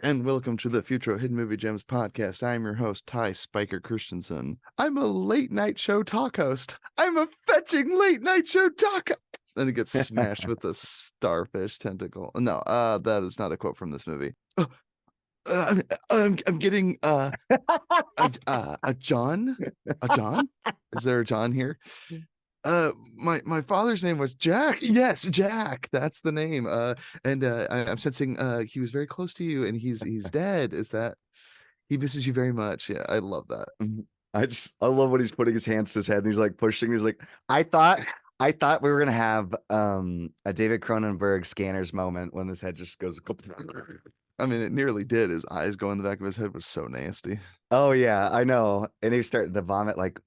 And welcome to the Futro Hidden Movie Gems podcast. I'm your host, Ty Spiker Christensen. I'm a late night show talk host. I'm a fetching late night show talk. Then he gets smashed with a starfish tentacle. No, that is not a quote from this movie. I'm getting a John. A John? Is there a John here? My father's name was Jack. Yes, Jack, that's the name. And I'm sensing he was very close to you and he's dead. Is that he misses you very much? Yeah, I love that. I love when he's putting his hands to his head and he's like pushing. He's like, I thought we were gonna have a David Cronenberg Scanners moment when his head just goes. I mean, it nearly did. His eyes go in the back of his head was so nasty. Oh yeah, I know. And he started to vomit like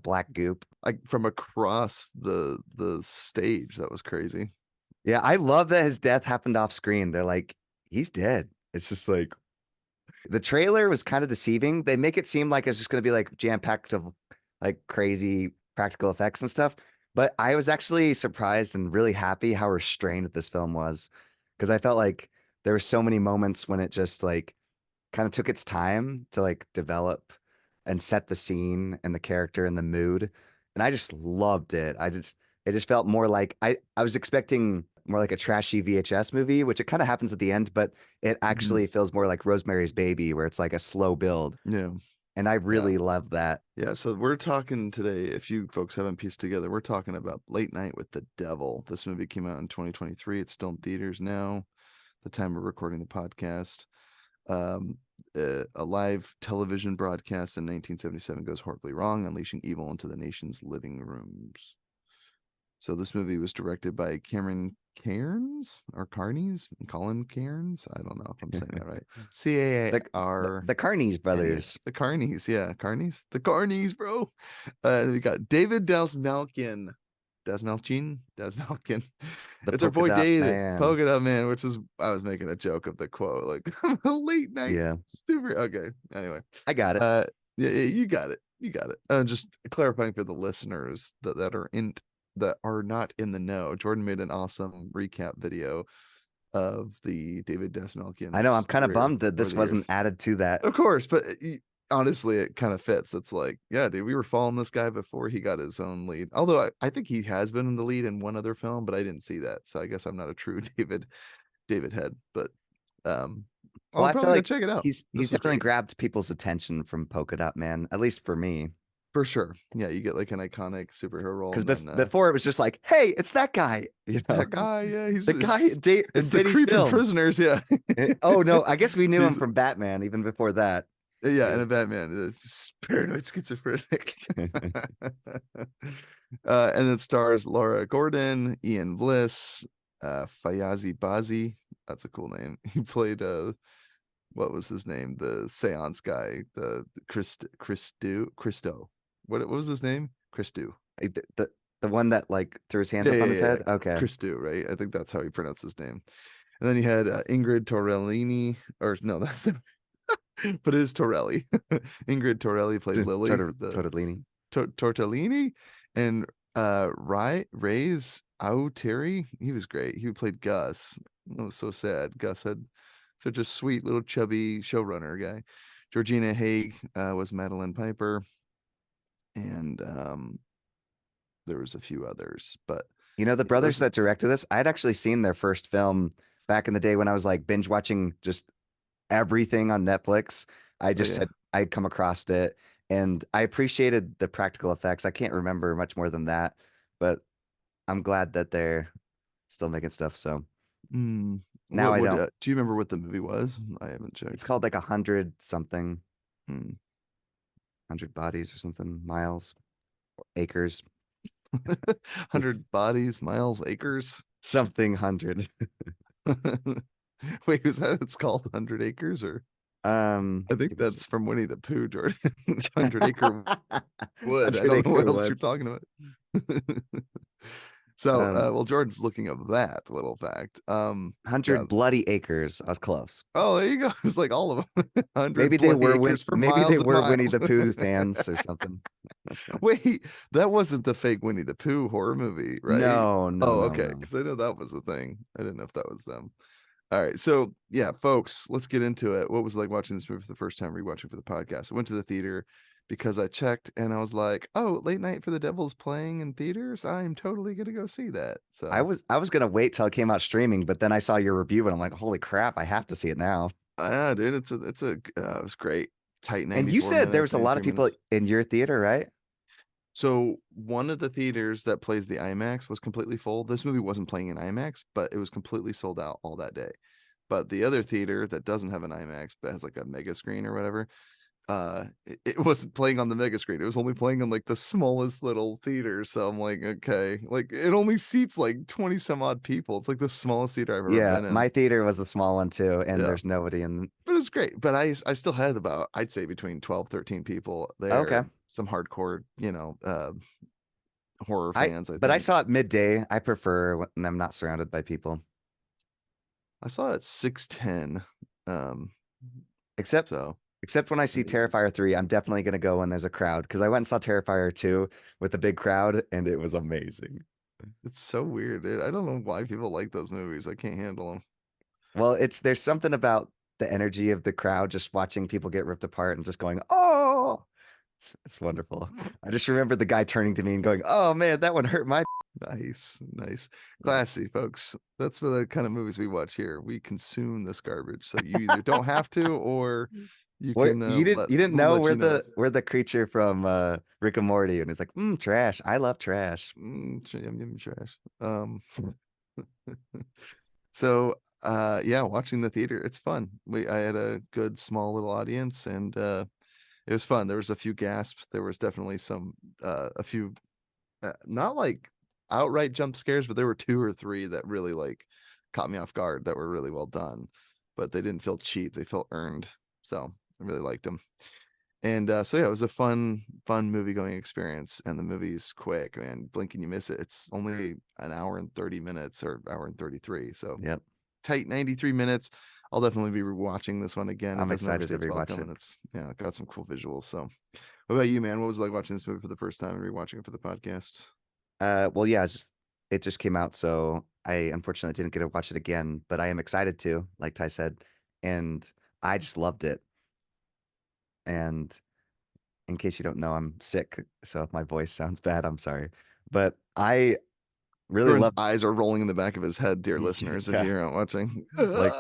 black goop, like from across the stage. That was crazy. Yeah, I love that his death happened off screen. They're like, he's dead. It's just like the trailer was kind of deceiving. They make it seem like it's just going to be like jam-packed of like crazy practical effects and stuff. But I was actually surprised and really happy how restrained this film was, because I felt like there were so many moments when it just like kind of took its time to like develop and set the scene and the character and the mood. And I just loved it. It just felt more like I was expecting more like a trashy VHS movie, which it kind of happens at the end, but it actually feels more like Rosemary's Baby, where it's like a slow build. Yeah. And I really love that. Yeah, so we're talking today, if you folks haven't pieced together, we're talking about Late Night with the Devil. This movie came out in 2023. It's still in theaters now, the time we're recording the podcast. A live television broadcast in 1977 goes horribly wrong, unleashing evil into the nation's living rooms. So this movie was directed by Cameron Cairns or Carnies? Colin Cairns? I don't know if I'm saying that right. C-A-R. The Carnies brothers. The Carnies, yeah. Carnies? The Carnies, bro. We got David Dastmalchian. Dastmalchian? It's our boy David, Polka Dot Man, which is, I was making a joke of the quote, like, a late night. Yeah. Super. Okay. Anyway. I got it. Yeah, you got it. You got it. Just clarifying for the listeners that are not in the know. Jordan made an awesome recap video of the David Dastmalchian. I know. I'm kind of bummed that this wasn't added to that. Of course, but honestly, it kind of fits. It's like, yeah, dude, we were following this guy before he got his own lead. Although I think he has been in the lead in one other film, but I didn't see that. So I guess I'm not a true David head. But well, I feel like check it out. He's definitely grabbed people's attention from Polka Dot Man, at least for me. For sure. Yeah, you get like an iconic superhero role. Because before it was just like, hey, it's that guy. You know? That guy, yeah. He's the guy. It's the creeping prisoners, yeah. Oh, no. I guess we knew him from Batman even before that. Yeah, and a Batman. Paranoid schizophrenic. And it stars Laura Gordon, Ian Bliss, Fayazi Bazi. That's a cool name. He played what was his name? The seance guy, the Christo. What was his name? Christo. The one that like threw his hands up on his head? Okay. Christo, right? I think that's how he pronounced his name. And then he had Ingrid Torellini, or no, that's but it is Torelli. Ingrid Torelli played Lily. Tortellini. And Ray's Auteri, he was great. He played Gus. It was so sad. Gus had such a sweet little chubby showrunner guy. Georgina Haig was Madeline Piper. And there was a few others, but you know, the brothers that directed this, I'd actually seen their first film back in the day when I was like binge watching just everything on Netflix. I just said I'd come across it and I appreciated the practical effects. I can't remember much more than that, but I'm glad that they're still making stuff. So now I don't. Do you remember what the movie was? I haven't checked. It's called like 100 something. 100 bodies or something, miles, acres. 100 bodies, miles, acres, something 100. Wait, is that it's called 100 acres or? I think that's from Winnie the Pooh, Jordan. 100 acre wood. I don't know what else you're talking about. So, well, Jordan's looking up that little fact. 100 bloody acres. I was close. Oh, there you go. It's like all of them. Maybe they were Winnie the Pooh fans or something. Wait, that wasn't the fake Winnie the Pooh horror movie, right? No. Oh, okay. Because I know that was a thing. I didn't know if that was them. All right. So yeah, folks, let's get into it. What was it like watching this movie for the first time, rewatching for the podcast? I went to the theater because I checked and I was like, oh, Late Night for the Devil's playing in theaters. I'm totally gonna go see that. So I was gonna wait till it came out streaming, but then I saw your review and I'm like, holy crap, I have to see it now. yeah, dude, it was great. Tight And you 94 said there minutes, was a lot 93 of people minutes. in your theater, right? So one of the theaters that plays the IMAX was completely full. This movie wasn't playing in IMAX, but it was completely sold out all that day. But the other theater that doesn't have an IMAX but has like a mega screen or whatever, it wasn't playing on the mega screen. It was only playing on like the smallest little theater. So I'm like, okay, like it only seats like 20 some odd people. It's like the smallest theater I've ever Yeah, been in. my theater was a small one too, and Yeah. there's nobody in. But it was great. But I still had about, I'd say, between 12, 13 people Okay. there. Some hardcore, horror fans, I But I think. saw it midday. I prefer when I'm not surrounded by people. I saw it at 6:10. Um, Except so except when I see Terrifier 3, I'm definitely gonna go when there's a crowd because I went and saw Terrifier 2 with a big crowd and it was amazing. it's so weird, dude. I don't know why people like those movies. I can't handle them. Well, there's something about the energy of the crowd just watching people get ripped apart and just going, oh, it's wonderful. I just remember the guy turning to me and going, oh man, that one hurt my. Nice, nice, Yeah. classy, folks. That's for the kind of movies we watch here. We consume this garbage, so you either don't have to, or you Where can you didn't we'll know let you know. we're the creature from Rick and Morty and it's like, trash. I love trash. Yum yum trash. So yeah, watching the theater, it's fun. I had a good small little audience, and it was fun. There was a few gasps. There was definitely a few not like outright jump scares, but there were two or three that really like caught me off guard that were really well done, but they didn't feel cheap. They felt earned. So I really liked them. And so yeah, it was a fun movie going experience. And the movie's quick, man. Blink and you miss it. It's only an hour and 30 minutes or hour and 33. So Yep. tight 93 minutes. I'll definitely be rewatching this one again. It I'm doesn't excited overstay to its rewatch welcome, it. and it's got some cool visuals. So what about you, man? What was it like watching this movie for the first time and rewatching it for the podcast? Well, yeah, it just came out, so I unfortunately didn't get to watch it again, but I am excited to, like Ty said, and I just loved it. And in case you don't know, I'm sick, so if my voice sounds bad, I'm sorry. But I really Vern's love, eyes are rolling in the back of his head, dear listeners, if yeah, you're not watching. like,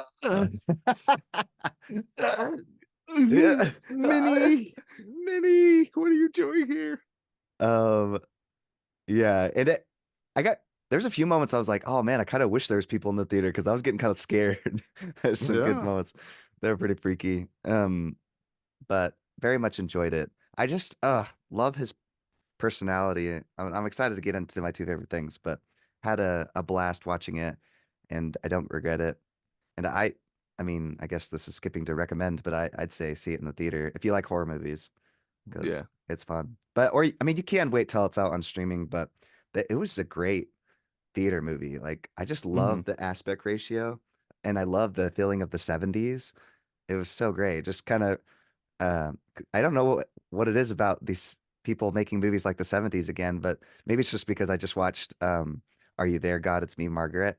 yeah. Minnie, Minnie, what are you doing here? Um, yeah, I got there's a few moments I was like, oh man, I kind of wish there was people in the theater because I was getting kind of scared. There's some good Yeah. moments. They were pretty freaky. But very much enjoyed it. I just love his personality. I'm excited to get into my two favorite things, but had a blast watching it and I don't regret it. And I mean, I guess this is skipping to recommend, but I'd say see it in the theater if you like horror movies because Yeah. it's fun. But or I mean, you can wait till it's out on streaming, but it was a great theater movie. Like I just Hmm. love the aspect ratio and I love the feeling of the 70s. It was so great. Just kind of uh, I don't know what it is about these people making movies like the 70s again, but maybe it's just because I just watched Are You There, God? It's Me, Margaret.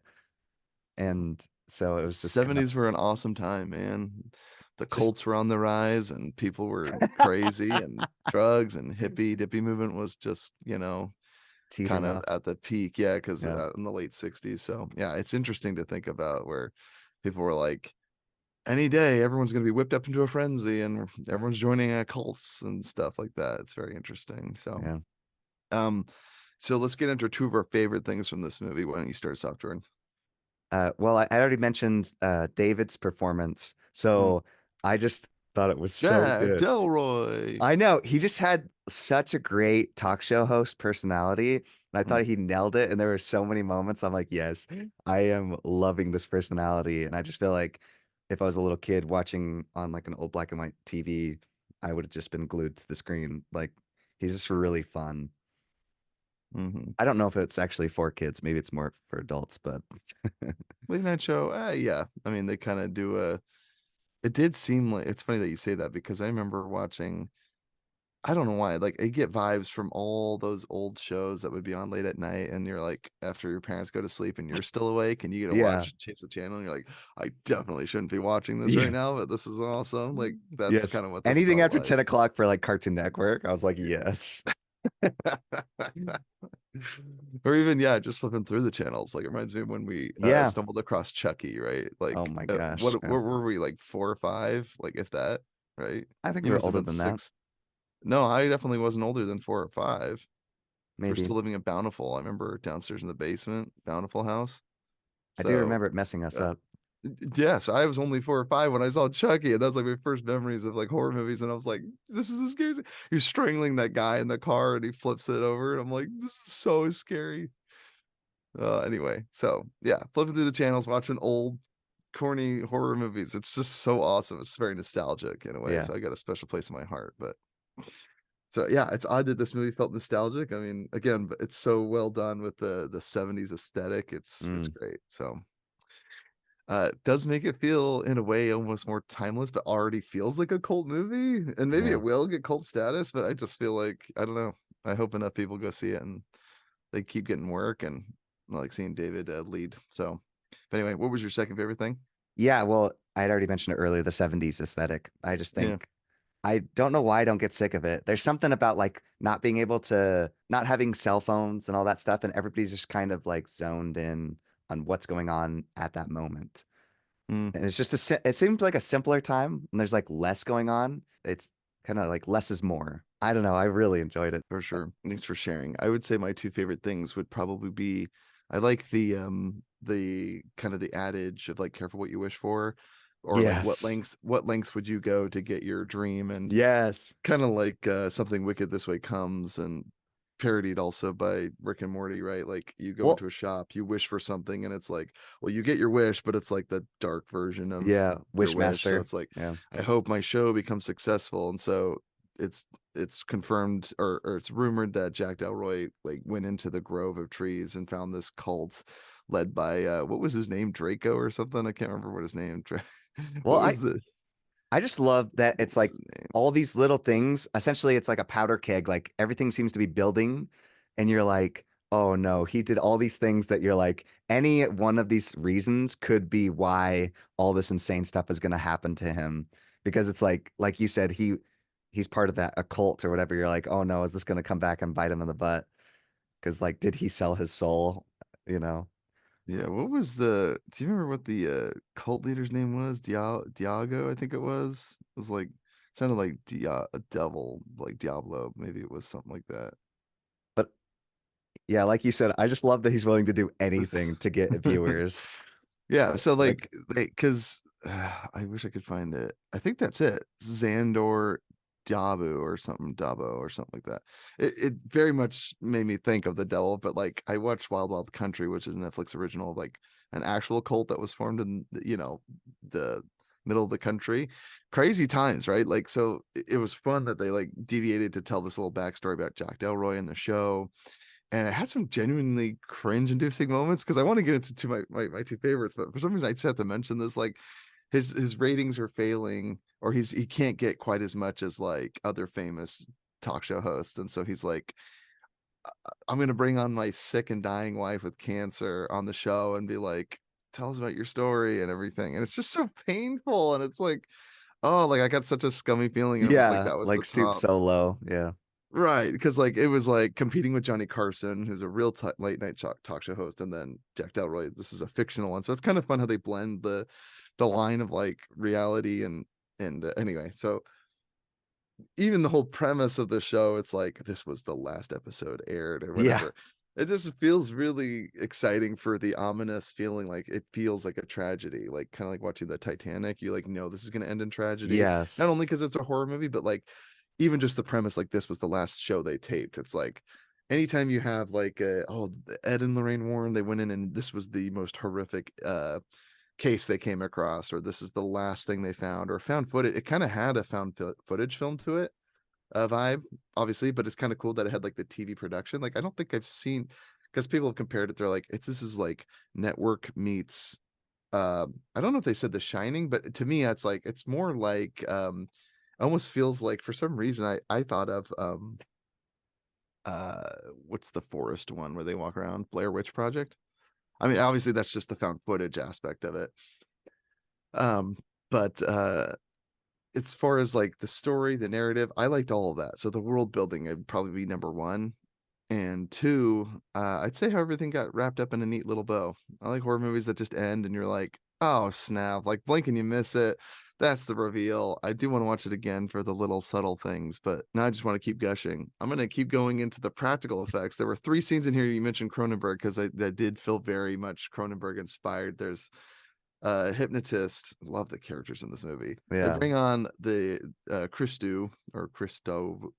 And so it was just kind of 70s were an awesome time, man. The just cults were on the rise and people were crazy, and drugs and hippie dippy movement was just, kind teetering of off. at the peak. Yeah, because Yeah. in the late 60s. So yeah, it's interesting to think about where people were like, any day everyone's going to be whipped up into a frenzy and everyone's joining cults and stuff like that. It's very interesting. So Yeah. um so let's get into two of our favorite things from this movie. Why don't you start us off, Jordan? Well, I already mentioned David's performance, Mm. so I just thought it was so Jack good. Delroy. I know he just had such a great talk show host personality, and I thought Mm. he nailed it. And there were so many moments I'm like, yes, I am loving this personality. And I just feel like if I was a little kid watching on like an old black and white TV, I would have just been glued to the screen. Like he's just really fun. Hmm. I don't know if it's actually for kids. Maybe it's more for adults, but Late night show. Yeah, I mean they kind of do a. It did seem like, it's funny that you say that because I remember watching I don't know why. Like I get vibes from all those old shows that would be on late at night, and you're like, after your parents go to sleep and you're still awake, and you get to Yeah. watch, change the channel, and you're like, I definitely shouldn't be watching this right Yeah. now, but this is awesome. Like that's Yes. kind of what this Anything felt after like. 10 o'clock for like Cartoon Network, I was like, yes. Or even yeah, just flipping through the channels. Like it reminds me of when we Yeah. stumbled across Chucky, right? Oh Like my gosh. what were we, like 4 or 5, like if that, right? I think You we were must have older been than that. 6. No, I definitely wasn't older than 4 or 5. We're Maybe. still living in Bountiful. I remember downstairs in the basement, Bountiful house. I do So remember it messing us uh, up. yes, I was only 4 or 5 when I saw Chucky, and that's like my first memories of like horror movies. And I was like, "This is the scary." You're strangling that guy in the car, and he flips it over, and I'm like, "This is so scary." Anyway, so yeah, flipping through the channels, watching old, corny horror movies. It's just so awesome. It's very nostalgic in a way. Yeah. So I got a special place in my heart. But so yeah, it's odd that this movie felt nostalgic. I mean, again, but it's so well done with the 70s aesthetic. It's Mm, great. So it does make it feel in a way almost more timeless, but already feels like a cult movie. And maybe yeah. it will get cult status, but I just feel like I don't know. I hope enough people go see it and they keep getting work, and I like seeing David lead. So, but anyway, what was your second favorite thing? Yeah. Well, I had already mentioned it earlier, the 70s aesthetic. I just Yeah. think I don't know why I don't get sick of it. There's something about like not being able to, not having cell phones and all that stuff, and everybody's just kind of like zoned in on what's going on at that moment. Mm, And it's just it seems like a simpler time and there's like less going on. It's kind of like less is more. I don't know. I really enjoyed it. for sure. Thanks for sharing. I would say my two favorite things would probably be I like the kind of the adage of like careful what you wish for, or like Yes. what lengths would you go to get your dream, and Yes. kind of like something wicked this way comes, and parodied also by Rick and Morty, right? Like you go Well, into a shop, you wish for something, and it's like, well, you get your wish, but it's like the dark version of yeah. your wish. So Wishmaster. it's like, Yeah. I hope my show becomes successful. And so it's it's confirmed, or it's rumored that Jack Delroy like went into the grove of trees and found this cult led by what was his name, Draco or something? I can't remember what his name. Well, What was the I just love that what it's was like his name? all these little things. Essentially, it's like a powder keg. Like everything seems to be building, and you're like, oh no, he did all these things that you're like, any one of these reasons could be why all this insane stuff is going to happen to him. Because it's like you said, he's part of that occult or whatever. You're like, oh no, is this going to come back and bite him in the butt? Because like, did he sell his soul? You know? Yeah, what was the do you remember what the cult leader's name was? Diago, I think it was. It was like sounded like a devil, like Diablo. Maybe it was something like that. But yeah, like you said, I just love that he's willing to do This- anything to get viewers. Yeah, so Like, like because I wish I could find it. I think that's it. Xandor Dabu or something, Dabo or something like that. It very much made me think of the devil, but like I watched Wild Wild Country, which is a Netflix original of like an actual cult that was formed in the middle of the country. Crazy times, right? Like so it was fun that they like deviated to tell this little backstory about Jack Delroy in the show, and it had some genuinely cringe-inducing moments because I want to get into my two favorites, but for some reason I just have to mention this. Like his ratings are failing, or he can't get quite as much as like other famous talk show hosts, and so he's like, I'm gonna bring on my sick and dying wife with cancer on the show and be like, tell us about your story and everything, and it's just so painful, and it's like, oh, like I got such a scummy feeling, and it was like yeah, that was the like stoop top. so low. Yeah. Right, because like it was like competing with Johnny Carson, who's a real late night talk show host, and then Jack Delroy. This is a fictional one, so it's kind of fun how they blend the line of like reality and anyway. So even the whole premise of the show, it's like this was the last episode aired or Yeah. whatever. It just feels really exciting for the ominous feeling, like it feels like a tragedy, like kind of like watching the Titanic. You like know this is going to end in tragedy, not Yes. only because it's a horror movie, but like even just the premise, like this was the last show they taped. It's like anytime you have like Ed and Lorraine Warren, they went in and this was the most horrific case they came across, or this is the last thing they found, or found footage. It kind of had a found footage film to it, vibe, obviously, but it's kind of cool that it had like the TV production. Like I don't think I've seen, because people have compared it. They're like, it's this is like network meets. I don't know if they said The Shining, but to me, it's like it's more like almost feels like for some reason I thought of what's the forest one where they walk around? Blair Witch Project. I mean, obviously that's just the found footage aspect of it. Um, but as far as like the story, the narrative, I liked all of that. So the world building would probably be number one. And two, I'd say how everything got wrapped up in a neat little bow. I like horror movies that just end and you're like, oh snap, like blink and you miss it. That's the reveal. I do want to watch it again for the little subtle things, but now I just want to keep gushing. I'm going to keep going into the practical effects. There were 3 scenes in here you mentioned Cronenberg because that did feel very much Cronenberg inspired. There's hypnotist. Love the characters in this movie. They Yeah. bring on the Christou or Christou.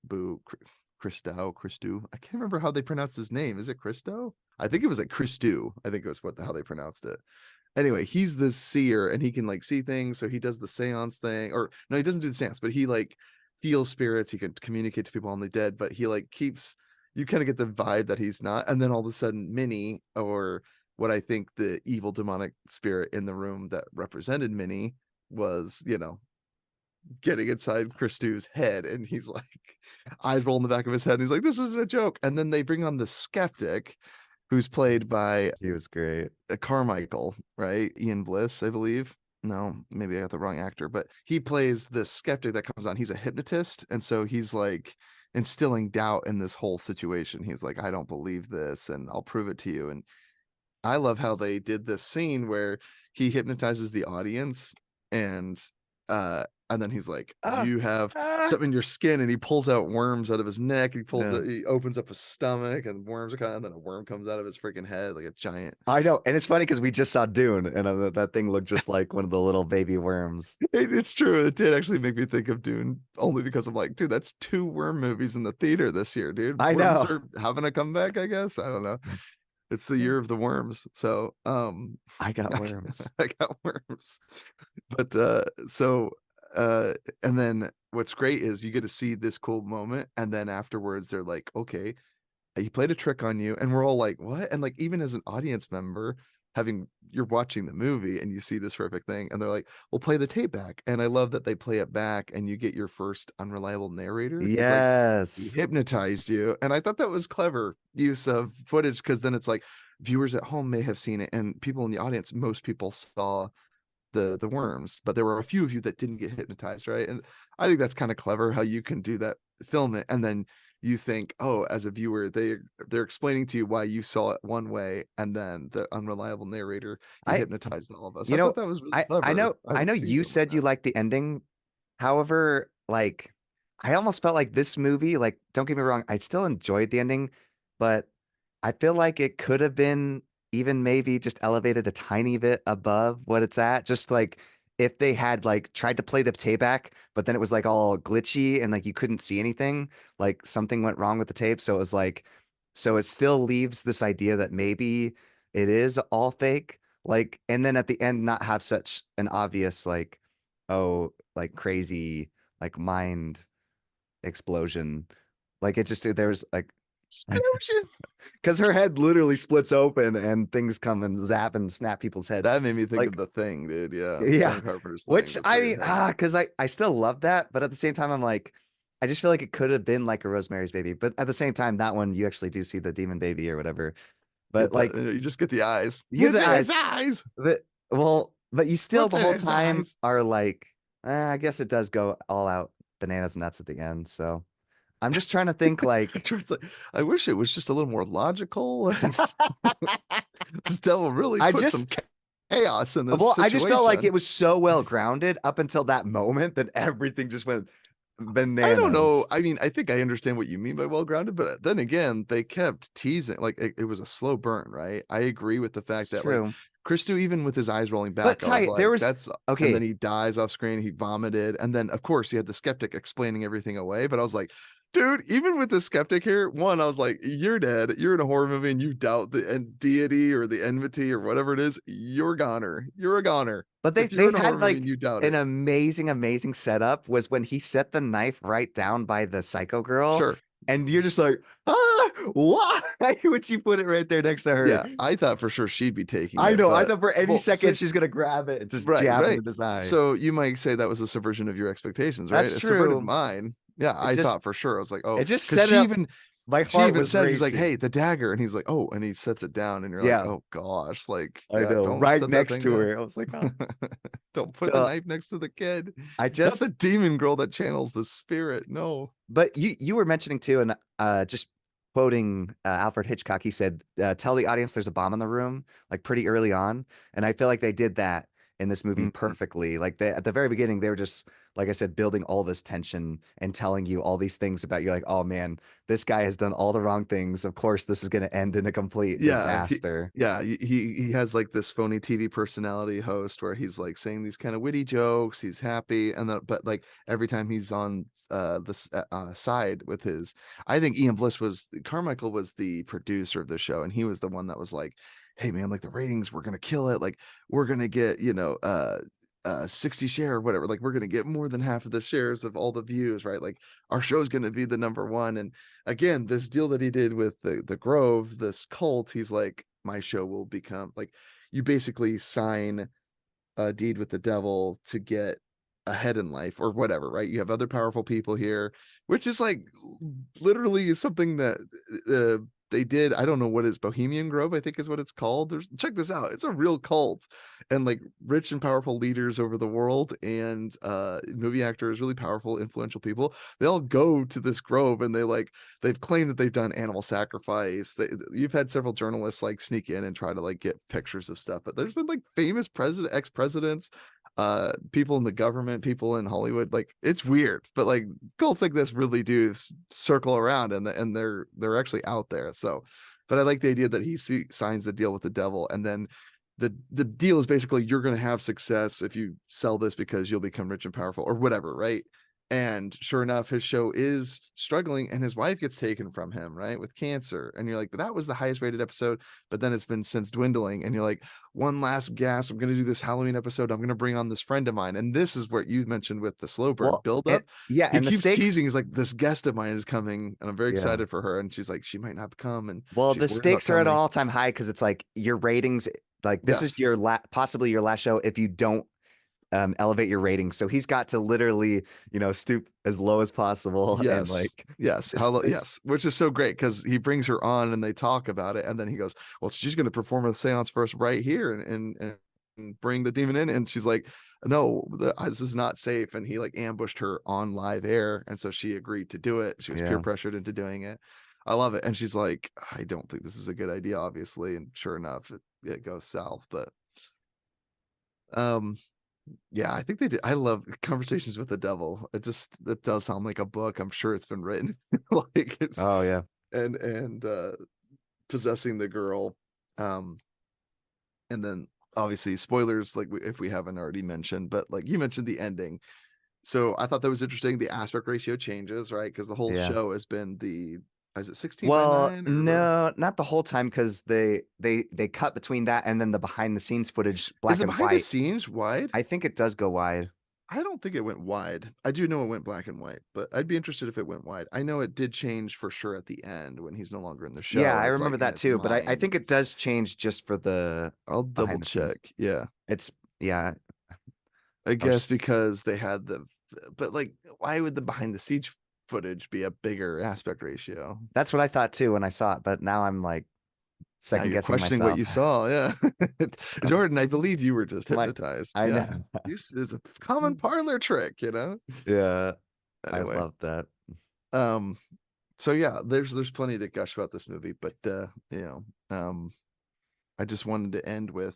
I can't remember how they pronounced his name. Is it Christo? I think it was like Christou. I think it was how they pronounced it. Anyway, he's this seer and he can like see things. So he does the seance thing, or no, he doesn't do the seance, but he like feels spirits. He can communicate to people on the dead, but he like keeps, you kind of get the vibe that he's not. And then all of a sudden, Minnie, or what I think the evil demonic spirit in the room that represented Minnie was, getting inside Christou's head, and he's like eyes roll in the back of his head and he's like, this isn't a joke. And then they bring on the skeptic who's played by He was great. Carmichael, right? Ian Bliss, I believe. No, maybe I got the wrong actor, but he plays the skeptic that comes on. He's a hypnotist, and so he's like instilling doubt in this whole situation. He's like, I don't believe this and I'll prove it to you. And I love how they did this scene where he hypnotizes the audience, and then he's like, Ah, you have ah. something in your skin, and he pulls out worms out of his neck. Yeah. He opens up his stomach, and worms are kind of, and then a worm comes out of his freaking head like a giant. I know, and it's funny because we just saw Dune, and that thing looked just like one of the little baby worms. It's true. It did actually make me think of Dune, only because I'm like, dude, that's 2 worm movies in the theater this year, dude. I Worms know. are having a comeback, I guess. I don't know. It's the year of the worms. So I got worms. I got worms. But and then what's great is you get to see this cool moment, and then afterwards they're like, okay, he played a trick on you, and we're all like, what? And like, even as an audience member, you're watching the movie and you see this perfect thing, and they're like, we'll play the tape back. And I love that they play it back and you get your first unreliable narrator. He's like, he Yes. hypnotized you. And I thought that was clever use of footage, because then it's like viewers at home may have seen it, and people in the audience, most people saw the worms, but there were a few of you that didn't get hypnotized, right? And I think that's kind of clever how you can do that, film it, and then you think, oh, as a viewer, they're explaining to you why you saw it one way, and then the unreliable narrator, he I hypnotized all of us. you I know, thought that was really I clever. know I I haven't know seen you something like said you that. liked the ending. However, like I almost felt like this movie, like don't get me wrong, I still enjoyed the ending, but I feel like it could have been even maybe just elevated a tiny bit above what it's at. Just like if they had like tried to play the tape back, but then it was like all glitchy and like you couldn't see anything, like something went wrong with the tape. So it was like, so it still leaves this idea that maybe it is all fake. Like, and then at the end, not have such an obvious, like, oh, like crazy, like mind explosion. Like it just, there's like, Explosion. because her head literally splits open and things come and zap and snap people's heads. That made me think of Like, The Thing, dude. Yeah, yeah, John Carpenter's Thing. which That's I very mean, heavy. because I still love that, but at the same time, I'm like, I just feel like it could have been like a Rosemary's Baby. But at the same time, that one you actually do see the demon baby or whatever. But Get that, like, you just get the eyes. you have What's the in his eyes. eyes? But, well, but you still What's the in whole his time eyes? are like, I guess it does go all out bananas nuts at the end. So I'm just trying to think like, It's like, I wish it was just a little more logical. This devil really I put some just chaos in this well, I just felt like situation. it was so well grounded up until that moment that everything just went I don't know. bananas. I mean, I think I understand what you mean by well grounded, but then again, they kept teasing, like it was a slow burn, right? I agree with the fact It's that like true. Christo, even with his eyes rolling But back, I was Ty, there like, was that's, and then okay. he dies off screen, he vomited, and then of course you had the skeptic explaining everything away. But I was like, dude, even with the skeptic here, one, I was like, you're dead. You're in a horror movie and you doubt the deity or the enmity or whatever it is. You're a goner. You're a goner. But If you're they in a horror had movie and like you doubt an it, amazing setup was when he set the knife right down by the psycho girl. sure. And you're just like, why would you put it right there next to her? Yeah, I thought for sure she'd be taking I it, know. I but thought for any well, second she's gonna grab it and just right, jab him right. in his eye. So you might say that was a subversion of your expectations, right? That's It subverted true. mine. Yeah, It I just thought for sure. I was like, oh, it just because set it up. My she heart even was says, she's like, racing. hey, the dagger, and he's like, oh, and he sets it down, and you're like, Yeah, oh gosh, like, I yeah, know. don't Right set that next thing to down. her. I was like, oh. Don't put the So knife next to the kid. I Not the just demon girl that channels the spirit. No. but you were mentioning too, and just quoting Alfred Hitchcock, he said, "Tell the audience there's a bomb in the room," like pretty early on, and I feel like they did that in this movie Mhm. perfectly. Like at the very beginning, they were just like I said, building all this tension and telling you all these things about you. Like, oh man, this guy has done all the wrong things. Of course, this is going to end in a complete Yeah, disaster. he has like this phony TV personality host where he's like saying these kind of witty jokes. He's happy, and but like every time he's on this side with his, I think Ian Bliss was Carmichael was the producer of the show, and he was the one that was like, "Hey man, like the ratings, we're gonna kill it. Like we're gonna get 60 share or whatever. Like we're gonna get more than half of the shares of all the views, right? Like our show's gonna be the number one." And again, this deal that he did with the Grove, this cult, he's like, my show will become like, you basically sign a deed with the devil to get ahead in life or whatever, right? You have other powerful people here, which is like literally something that they did. I don't know what is Bohemian Grove, I think is what it's called. Check this out. It's a real cult, and like rich and powerful leaders over the world, and movie actors, really powerful, influential people. They all go to this grove, and they've claimed that they've done animal sacrifice. You've had several journalists like sneak in and try to like get pictures of stuff, but there's been like famous ex-presidents, people in the government, people in Hollywood. Like it's weird, but like cults like this really do circle around, and they're actually out there. So, but I like the idea that he signs the deal with the devil, and then the deal is basically you're going to have success if you sell this because you'll become rich and powerful or whatever, right? And sure enough, his show is struggling, and his wife gets taken from him, right, with cancer. And you're like, that was the highest rated episode, but then it's been since dwindling. And you're like, one last gasp. I'm going to do this Halloween episode. I'm going to bring on this friend of mine. And this is what you mentioned with the slow burn Well, build up. yeah, He and the keeps stakes, teasing. He's like, this guest of mine is coming, and I'm very yeah. excited for her. And she's like, she might not come, and Well, she's the worried about stakes are at an coming. all-time high because it's like your ratings, like this is Yes. your possibly your last show if you don't elevate your ratings. So he's got to literally, stoop as low as possible and Yes. like Yes. this, Yes. Which is so great because he brings her on and they talk about it. And then he goes, well, she's going to perform a seance for us right here and bring the demon in. And she's like, no, this is not safe. And he like ambushed her on live air. And so she agreed to do it. She was peer yeah. pressured into doing it. I love it. And she's like, I don't think this is a good idea, obviously. And sure enough, it goes south. But um, yeah, I think they did. I love Conversations with the Devil. It does sound like a book. I'm sure it's been written. Like it's Oh yeah. and possessing the girl. Um and then obviously spoilers, like if we haven't already mentioned, but like you mentioned the ending. So I thought that was interesting. The aspect ratio changes, right? Because the whole Yeah. show has been is it 16 by Well, 9 or whatever? no, not the whole time because they cut between that and then the behind the scenes footage, Is black it and behind the white. scenes wide? I think it does go wide. I don't think it went wide. I do know it went black and white, but I'd be interested if it went wide. I know it did change for sure at the end when he's no longer in the Yeah, show I and it's remember like in that his too, but I mind. think it does change just for the I'll double behind the scenes. check. Yeah. It's yeah. I I was guess because they had but like, why would the behind the scenes footage be a bigger aspect ratio? That's what I thought too when I saw it, but now I'm like Now second you're guessing questioning what myself. you saw. Yeah. Um, Jordan, I believe you were just my hypnotized. I Yeah. know. It's a common parlor trick. Yeah, I Anyway. love that. Um, so yeah, there's plenty to gush about this movie, but I just wanted to end with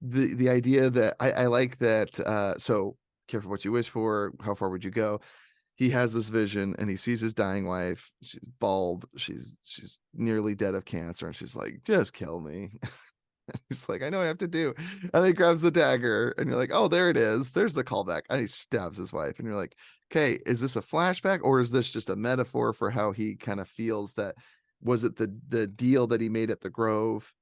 the idea that I like that so careful what you wish for, how far would you go? He has this vision and he sees his dying wife. She's bald, she's nearly dead of cancer, and she's like, just kill me. He's like, I know what I have to do. And then he grabs the dagger, and you're like, oh, there it is. There's the callback. And he stabs his wife. And you're like, okay, is this a flashback or is this just a metaphor for how he kind of feels that was it the deal that he made at the Grove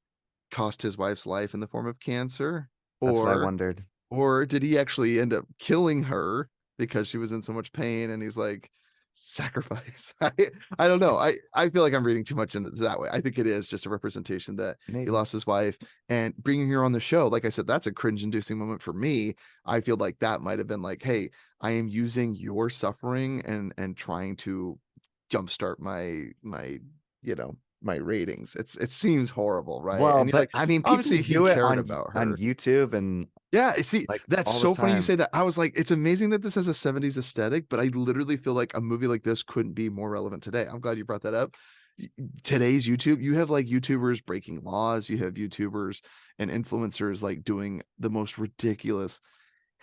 cost his wife's life in the form of cancer? That's what I Or wondered. or did he actually end up killing her because she was in so much pain? And he's like sacrifice. I don't know. I feel like I'm reading too much into it that way. I think it is just a representation that he Maybe. lost his wife, and bringing her on the show, like I said, that's a cringe-inducing moment for me. I feel like that might have been like, hey, I am using your suffering and trying to jumpstart my you know my ratings. It seems horrible, right? Well, And you're but like, I mean, people obviously he do it cared about on her. YouTube and Yeah, see, like that's all the so funny you time. say that. I was like, it's amazing that this has a 70s aesthetic, but I literally feel like a movie like this couldn't be more relevant today. I'm glad you brought that up. Today's YouTube, you have like YouTubers breaking laws, you have YouTubers and influencers like doing the most ridiculous,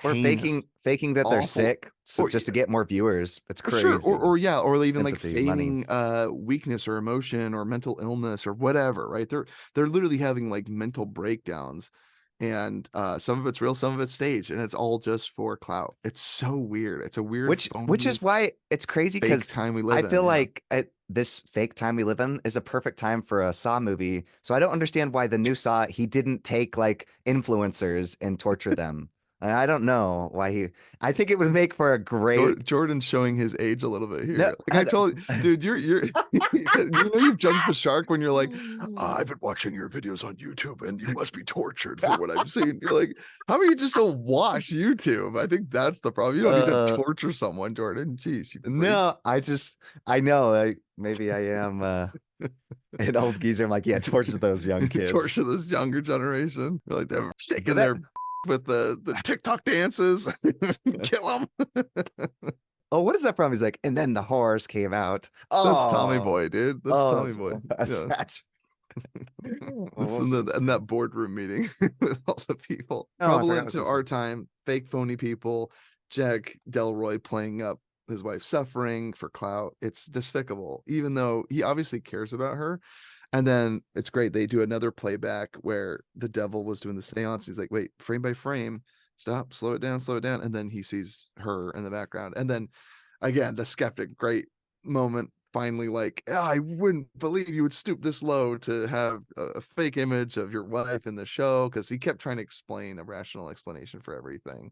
Or heinous, faking that they're awful, sick so or just to get more viewers. It's sure, crazy. or yeah, or even like Sympathy, money. feigning weakness or emotion or mental illness or whatever, right? They're literally having like mental breakdowns, and some of it's real, some of it's staged, and it's all just for clout. It's so weird. It's a weird Which is phony why it's crazy fake because time we I live in. feel Yeah. like this fake time we live in is a perfect time for a Saw movie. So I don't understand why the new Saw he didn't take like influencers and torture them. And I don't know why he. I think it would make for a great. Jordan's showing his age a little bit No, here. Like I told dude, you're you've jumped the shark when you're like, I've been watching your videos on YouTube and you must be tortured for what I've seen. You're like, how about you just don't watch YouTube? I think that's the problem. You don't need to uh, torture someone, Jordan. Jeez, you freak. no, I know. Maybe I am an old geezer. I'm like, yeah, torture those young kids. Torture this younger generation. You're like they're But shaking that their with the TikTok dances. Kill them. oh, what is that from? He's like, and then the horrors came out. That's Tommy Oh, Boy, dude. That's oh, Tommy Boy. Yeah. that's That's what was in that boardroom meeting with all the people oh, I forgot prevalent what to this is. our time. Fake phony people. Jack Delroy playing up his wife's suffering for clout. It's despicable, even though he obviously cares about her. And then it's great. They do another playback where the devil was doing the seance. He's like, wait, frame by frame, stop, slow it down, slow it down. And then he sees her in the background. And then again, the skeptic, great moment. Finally, like, "Ah, I wouldn't believe you would stoop this low to have a fake image of your wife in the show," because he kept trying to explain a rational explanation for everything.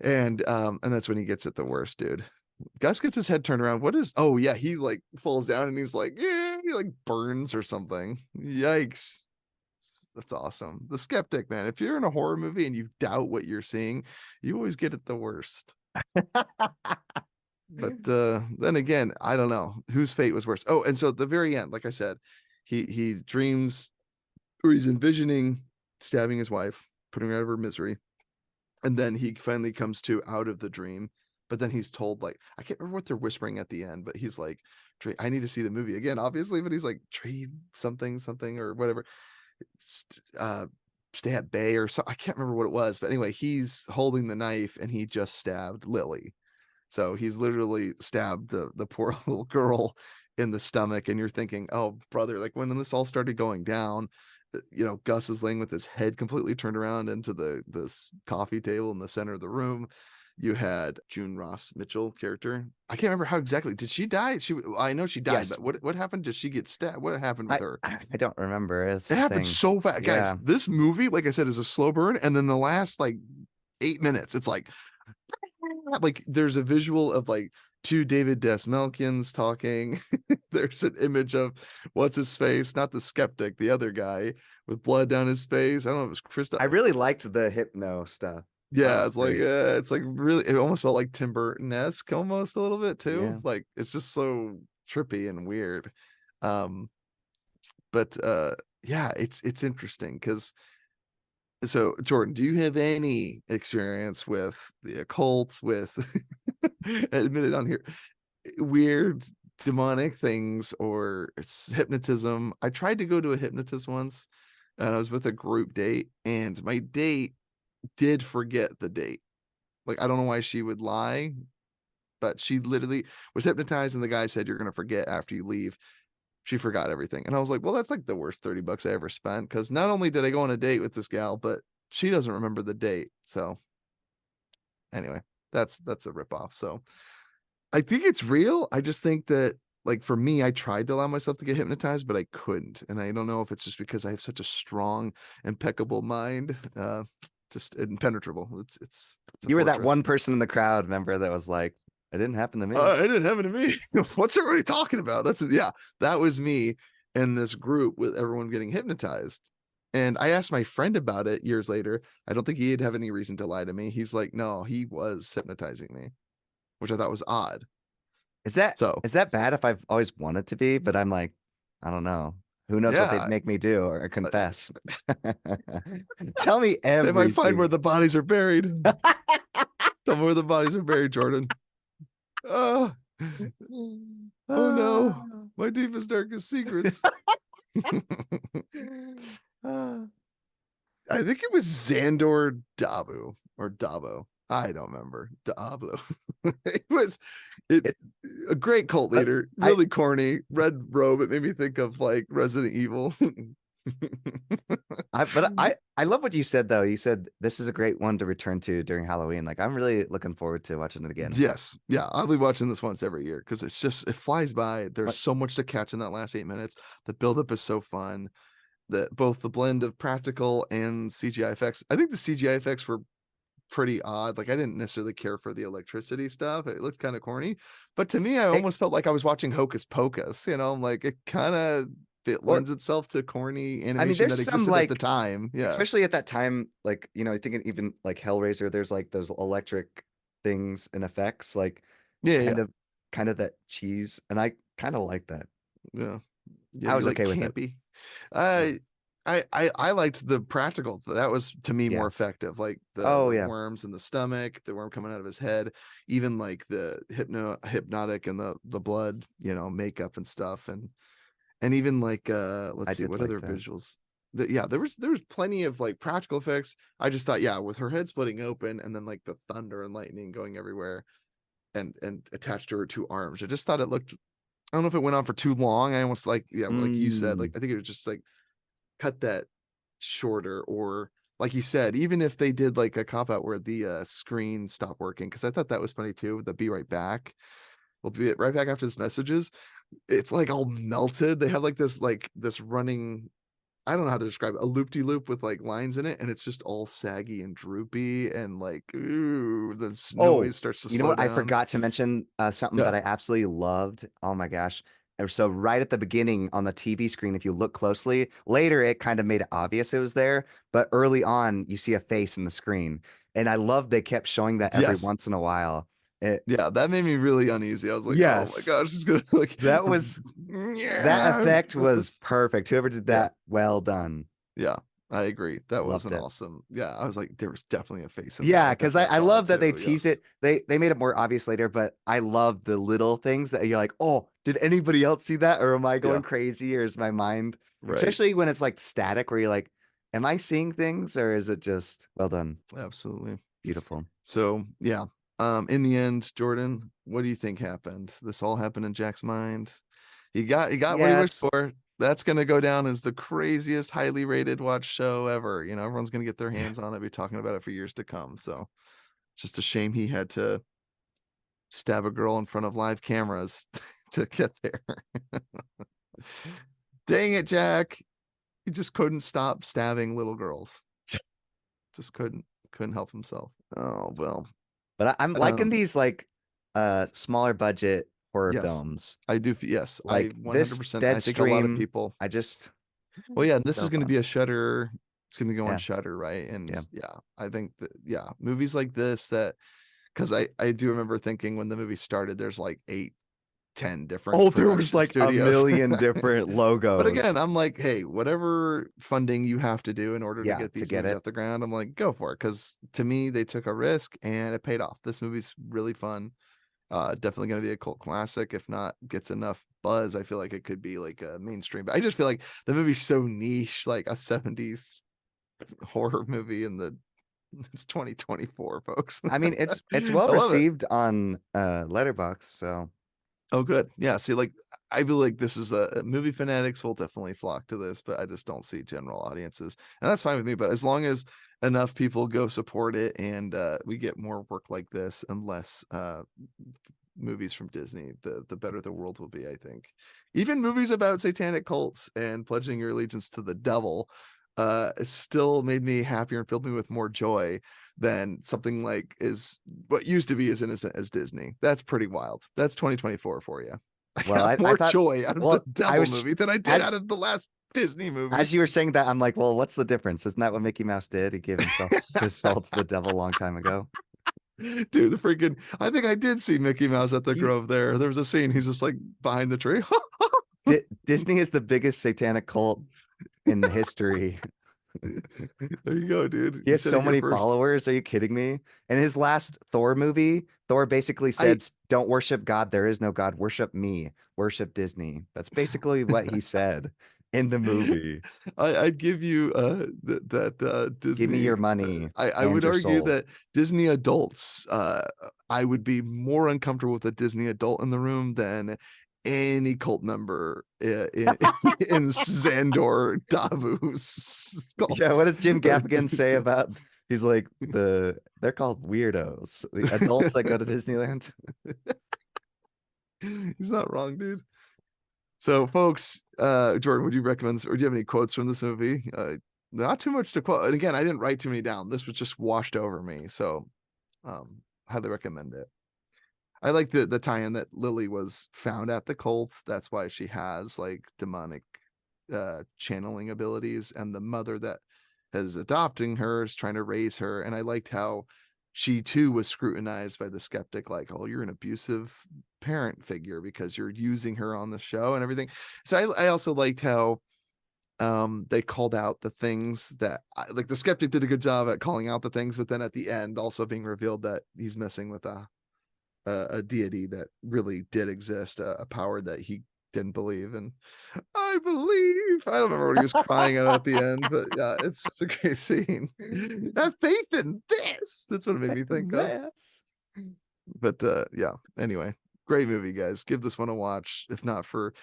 And that's when he gets it the worst, dude. Gus gets his head turned around. What is, oh yeah, he like falls down and he's like, yeah, he like burns or something. Yikes. That's awesome. The skeptic, man. If you're in a horror movie and you doubt what you're seeing, you always get it the worst. But then again, I don't know whose fate was worse. Oh, and so at the very end, like I said, he dreams, or he's envisioning stabbing his wife, putting her out of her misery, and then he finally comes to out of the dream. But then he's told, like, I can't remember what they're whispering at the end, but he's like, I need to see the movie again, obviously. But he's like, tree something something or whatever, uh stay at bay or so. I can't remember what it was, but anyway, he's holding the knife and he just stabbed Lily. So he's literally stabbed the poor little girl in the stomach, and you're thinking, oh brother, like when this all started going down, Gus is laying with his head completely turned around into this coffee table in the center of the room. You had June Ross Mitchell character. I can't remember how exactly did she die. I know she died, Yes, but what happened? Did she get stabbed? What happened with her? I don't remember. It It's the happened thing. so fast, guys. Yeah. This movie, like I said, is a slow burn, and then the last like 8 minutes, it's like there's a visual of like two David Dastmalchians talking. There's an image of what's his face, not the skeptic, the other guy with blood down his face. I don't know if it was Krista. I really liked the hypno stuff. That Yeah, was great. it's like really, it almost felt like Tim Burton-esque almost a little bit too. Yeah. Like it's just so trippy and weird. Um, but yeah, it's interesting because, so Jordan, do you have any experience with the occult, with admitted on here, weird demonic things or hypnotism? I tried to go to a hypnotist once, and I was with a group date, and my date did forget the date. Like, I don't know why she would lie, but she literally was hypnotized, and the guy said, "You're gonna forget after you leave." She forgot everything. And I was like, well, that's like the worst 30 bucks I ever spent. Cause not only did I go on a date with this gal, but she doesn't remember the date. So anyway, that's a ripoff. So I think it's real. I just think that, like, for me, I tried to allow myself to get hypnotized, but I couldn't. And I don't know if it's just because I have such a strong, impeccable mind, just impenetrable. It's a You were that fortress. one person in the crowd, remember, that was like, It didn't happen to me. It didn't happen to me. What's everybody talking about? That was me in this group with everyone getting hypnotized. And I asked my friend about it years later. I don't think he'd have any reason to lie to me. He's like, no, he was hypnotizing me, which I thought was odd. Is that So is that bad if I've always wanted to be, but I'm like, I don't know. Who knows what they'd yeah, make me do or uh, confess? Tell me they might find where everything. the bodies are buried. Tell me where the bodies are buried, Jordan. Oh, oh no, Ah. my deepest, darkest secrets. Ah. I think it was Xandor Dabu or Dabo. I don't remember. Diablo. It was it It, a great cult but leader, I really corny, red robe. It made me think of like Resident Evil. I love what you said though. You said this is a great one to return to during Halloween. Like I'm really looking forward to watching it again. Yes. Yeah. I'll be watching this once every year because it flies by. There's What? so much to catch in that last 8 minutes. The buildup is so fun. That both the blend of practical and CGI effects. I think the CGI effects were pretty odd. Like I didn't necessarily care for the electricity stuff. It looked kind of corny. But to me, I Hey, almost felt like I was watching Hocus Pocus. I'm like, it well, lends itself to corny I mean, animation there's that some existed at the like, time. Yeah. especially at that time, like thinking even like Hellraiser. There's like those electric things and effects, like Yeah. kind Yeah. of kind of that cheese, and I kind of like that. Yeah. Yeah. I You was like okay with it. campy. Yeah. I I liked the practical. That was to me more Yeah. effective. Like Oh the yeah. worms in the stomach, the worm coming out of his head, even like the hypnotic and the blood, makeup and stuff, and even like I let's see did what like other that. visuals. Yeah, there was plenty of like practical effects. I just thought, yeah, with her head splitting open and then like the thunder and lightning going everywhere and attached to her two arms. I just thought it looked. I don't know if it went on for too long. I almost like you said, like Mm, I think it was just like cut that shorter, or like you said, even if they did like a cop out where the screen stopped working, because I thought that was funny too, the be right back, we'll be right back after this messages, it's like all melted. They have like this running, I don't know how to describe it, a loop-de-loop with like lines in it, and it's just all saggy and droopy, and like, ooh, this Oh, noise starts to you know slow what? I down. forgot to mention something Yeah. that I absolutely loved. Oh my gosh. So right at the beginning on the TV screen, if you look closely, later it kind of made it obvious it was there, but early on you see a face in the screen. And I love they kept showing that every Yes. once in a while. It, Yeah, that made me really uneasy. I was like, oh my yes, gosh, it's gonna like that was that yeah. effect was perfect. Whoever did Yeah. that, well done. Yeah, I agree. That was Loved an it. awesome. Yeah, I was like, there was definitely a face in there. Yeah, I because definitely I saw it love that they too. teased it. Yes. They made it more obvious later, but I love the little things that you're like, oh, did anybody else see that? Or am I Yeah. going crazy? Or is my mind, Right. especially when it's like static, where you're like, am I seeing things or is it just well done? Absolutely. Beautiful. So yeah. In the end, Jordan, what do you think happened? This all happened in Jack's mind. He got what he Yeah, wished it's for. That's gonna go down as the craziest, highly rated watch show ever. Everyone's gonna get their yeah. hands on it, be talking about it for years to come. So just a shame he had to stab a girl in front of live cameras to get there. Dang it, Jack. He just couldn't stop stabbing little girls. Just couldn't help himself. Oh well. But I'm liking Um these like smaller budget horror yes. films. I do yes, I Like this 100%, I think a lot of Deadstream, people. I just Well, yeah, and this is so going to fun. be a Shutter. It's going to go on Yeah, Shutter, right? And yeah. yeah, I think that yeah, movies like this, that because I do remember thinking when the movie started, there's like 8, 10 different Oh, there was production like a studios. million different But again, logos. I'm like, hey, whatever funding you have to do in order to Yeah, get to these get movies it. off the ground, I'm like, go for it. Because to me, they took a risk and it paid off. This movie's really fun. Definitely going to be a cult classic. If not gets enough buzz, I feel like it could be like a mainstream. But I just feel like the movie's so niche, like a 70s horror movie in the it's 2024, folks. I mean, it's well I love it. received on Letterbox, so Oh, good. Yeah. See, like, I feel like this is a movie fanatics will definitely flock to this, but I just don't see general audiences, and that's fine with me. But as long as enough people go support it, and we get more work like this and less movies from Disney, the better the world will be. I think even movies about satanic cults and pledging your allegiance to the devil, it still made me happier and filled me with more joy than something like is what used to be as innocent as Disney. That's pretty wild. That's 2024 for you. I Well, got I more thought, joy out of the well, I Devil was movie than I did out as of the last Disney movie. as you were saying that, I'm like, well, what's the difference? Isn't that what Mickey Mouse did? He gave himself his soul to the devil a long time ago. Dude, the freaking I think I did see Mickey Mouse at the He, Grove there. There was a scene, he's just like behind the tree. Disney is the biggest satanic cult in history. There you go, dude. He You has said so it here many first. followers. Are you kidding me? In his last Thor movie, Thor basically I said, "Don't worship God. There is no God. Worship me. Worship Disney." That's basically what he said in the movie. I'd give you that Give me Disney. your money I and would your argue soul. that Disney adults. I would be more uncomfortable with a Disney adult in the room than any cult member in Xandor Davu's Yeah, cult. what does Jim Gaffigan say about? He's like they're called weirdos. The adults that go to Disneyland. He's not wrong, dude. So, folks, Jordan, would you recommend this, or do you have any quotes from this movie? Not too much to quote. And again, I didn't write too many down. This was just washed over me. So, highly recommend it. I like the tie-in that Lily was found at the cult. That's why she has like demonic channeling abilities, and the mother that is adopting her is trying to raise her. And I liked how she too was scrutinized by the skeptic, like, oh, you're an abusive parent figure because you're using her on the show and everything. So I also liked how they called out the things that like the skeptic did a good job at calling out the things, but then at the end also being revealed that he's messing with a deity that really did exist, a power that he didn't believe in. I believe. I don't remember what he was crying at the end, but yeah, it's such a great scene. Have faith in this. That's what it made me think of. Yes. But yeah, anyway, great movie, guys. Give this one a watch, if not for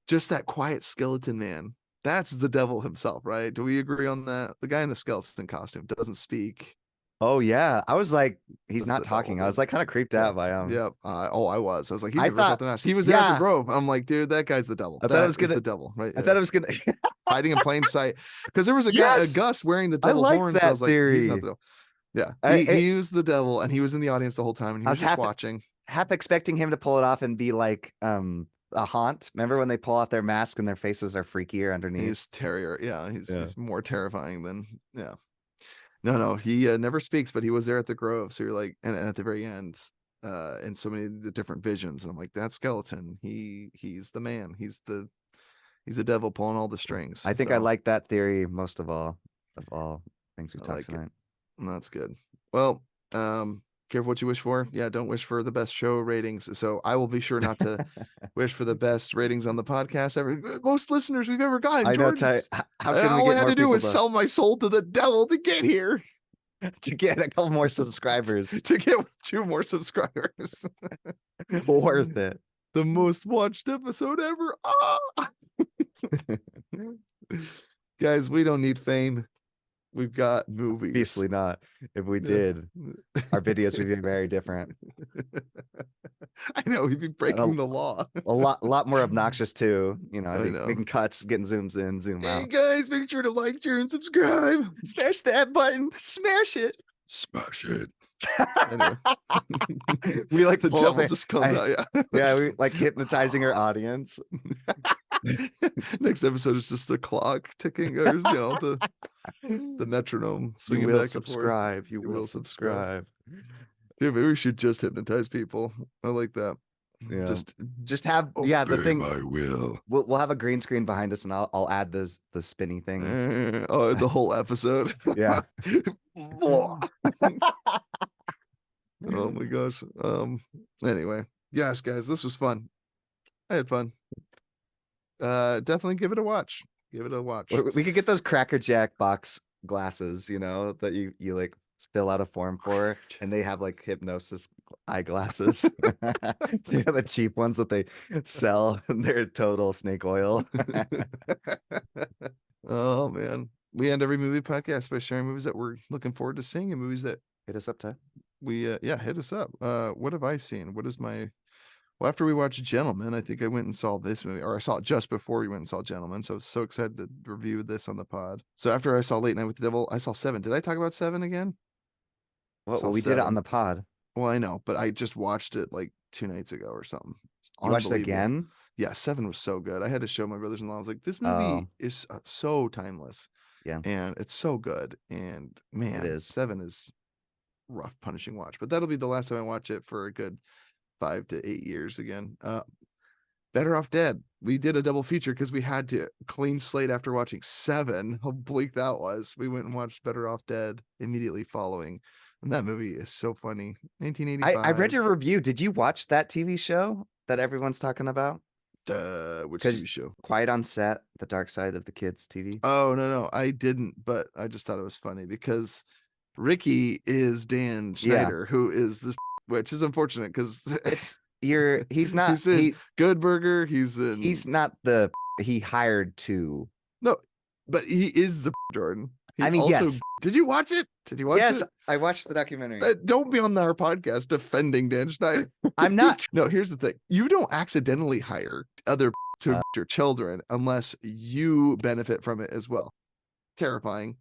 just that quiet skeleton man. That's the devil himself, right? Do we agree on that? The guy in the skeleton costume doesn't speak. Oh yeah. I was like, he's That's not the devil, talking. I was dude. like kind of creeped Yeah. out by him. Yeah. I was. I was like, he I never thought, thought the mask. He was there at the yeah, Grove. I'm like, dude, that guy's the devil. I thought it That was is gonna the devil, right? I thought it was gonna Hiding in plain sight. Because there was a guy, a Yes, Gus wearing the I devil like horn. So I that was like, he's not theory. the devil. Yeah. I, I He was the devil, and he was in the audience the whole time, and he I was was just watching. half expecting him to pull it off and be like a haunt. Remember when they pull off their mask and their faces are freakier underneath? He's terrier. Yeah. Yeah. He's more terrifying than, yeah. No, he never speaks, but he was there at the Grove. So you're like, and at the very end, in so many of the different visions, and I'm like, that skeleton, he's the man. He's the devil pulling all the strings. I think I So like that theory most of all things we I talked like it. tonight. That's good. Well, careful what you wish for. Yeah, don't wish for the best show ratings. So I will be sure not to wish for the best ratings on the podcast ever. Most listeners we've ever gotten, I know, Jordan. Ty. How can we All I get had more to do people was sell my soul to the devil to get here, to get a couple more subscribers? to get 2 more subscribers. Worth it. The most watched episode ever. Ah! Guys, we don't need fame. We've got movies. Obviously not. If we did, our videos would be very different. I know we'd be breaking the law. A lot more obnoxious too. You know, I I'd be know. making cuts, getting zooms in, zoom Hey out. guys, make sure to like, share, and subscribe. Smash that button. Smash it. Smash it. Anyway. We like the pull devil up just comes out. Yeah. Yeah, we like hypnotizing our audience. Next episode is just a clock ticking, or the metronome swinging You will back and forth. subscribe. You will subscribe. Dude, maybe we should just hypnotize people. I like that. Yeah. Just have the thing. I will. We'll have a green screen behind us, and I'll add the spinny thing. Oh, the whole episode. Yeah. Oh my gosh. Anyway, yes, guys, this was fun. I had fun. Definitely give it a watch. Give it a watch. We could get those Cracker Jack box glasses, you know, that you like fill out a form for, and they have like hypnosis eyeglasses. They are the cheap ones that they sell, and they're total snake oil. Oh man, we end every movie podcast by sharing movies that we're looking forward to seeing and movies that Hit us up, Ty. we hit us up. What have I seen? What is my Well, after we watched Gentleman, I think I went and saw this movie, or I saw it just before we went and saw Gentleman. So I was so excited to review this on the pod. So after I saw Late Night with the Devil, I saw Seven. Did I talk about Seven again? Well, Saw we did it on 7. the pod. Well, I know, but I just watched it like 2 nights ago or something. You watched it Unbelievable. again? Yeah, 7 was so good. I had to show my brothers-in-law. I was like, this movie Oh, is so timeless yeah, and it's so good. And it man, is. 7 is rough, punishing watch. But that'll be the last time I watch it for a good 5 to 8 years again. Better Off Dead. We did a double feature because we had to clean slate after watching 7. How bleak that was. We went and watched Better Off Dead immediately following. And that movie is so funny. I 1985. read your review. Did you watch that TV show that everyone's talking about? Which Because TV show? Quiet on Set, The Dark Side of the Kids TV. Oh, no, I didn't, but I just thought it was funny because Ricky is Dan Yeah, Schneider, who is this, which is unfortunate because he's not he's in Good Burger. He's he's in not the he hired to. no, but he is the Jordan. He I mean, also yes, did you watch it? Did you watch yes, it? I watched the documentary. Don't be on our podcast defending Dan Schneider. I'm not. No, here's the thing. You don't accidentally hire other to your children unless you benefit from it as well. Terrifying,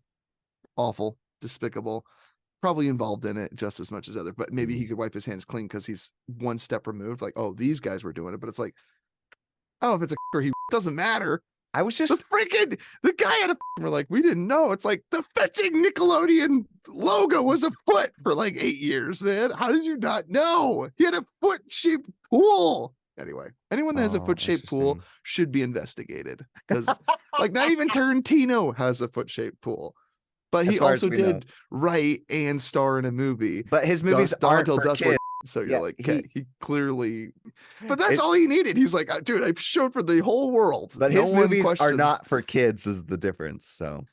awful, despicable, probably involved in it just as much as other, but maybe he could wipe his hands clean because he's one step removed. Like, oh, these guys were doing it, but it's like, I don't know if it's a or he doesn't matter. I was just the guy had a we're like, we didn't know. It's like the fetching Nickelodeon logo was a foot for like 8 years, man. How did you not know? He had a foot-shaped pool. Anyway, anyone that has a foot-shaped pool should be investigated because like not even Tarantino has a foot-shaped pool. But he also did write and star in a movie. But his movies aren't for kids. So you're like, okay, he clearly, but that's all he needed. He's like, dude, I showed for the whole world. But his movies are not for kids is the difference. So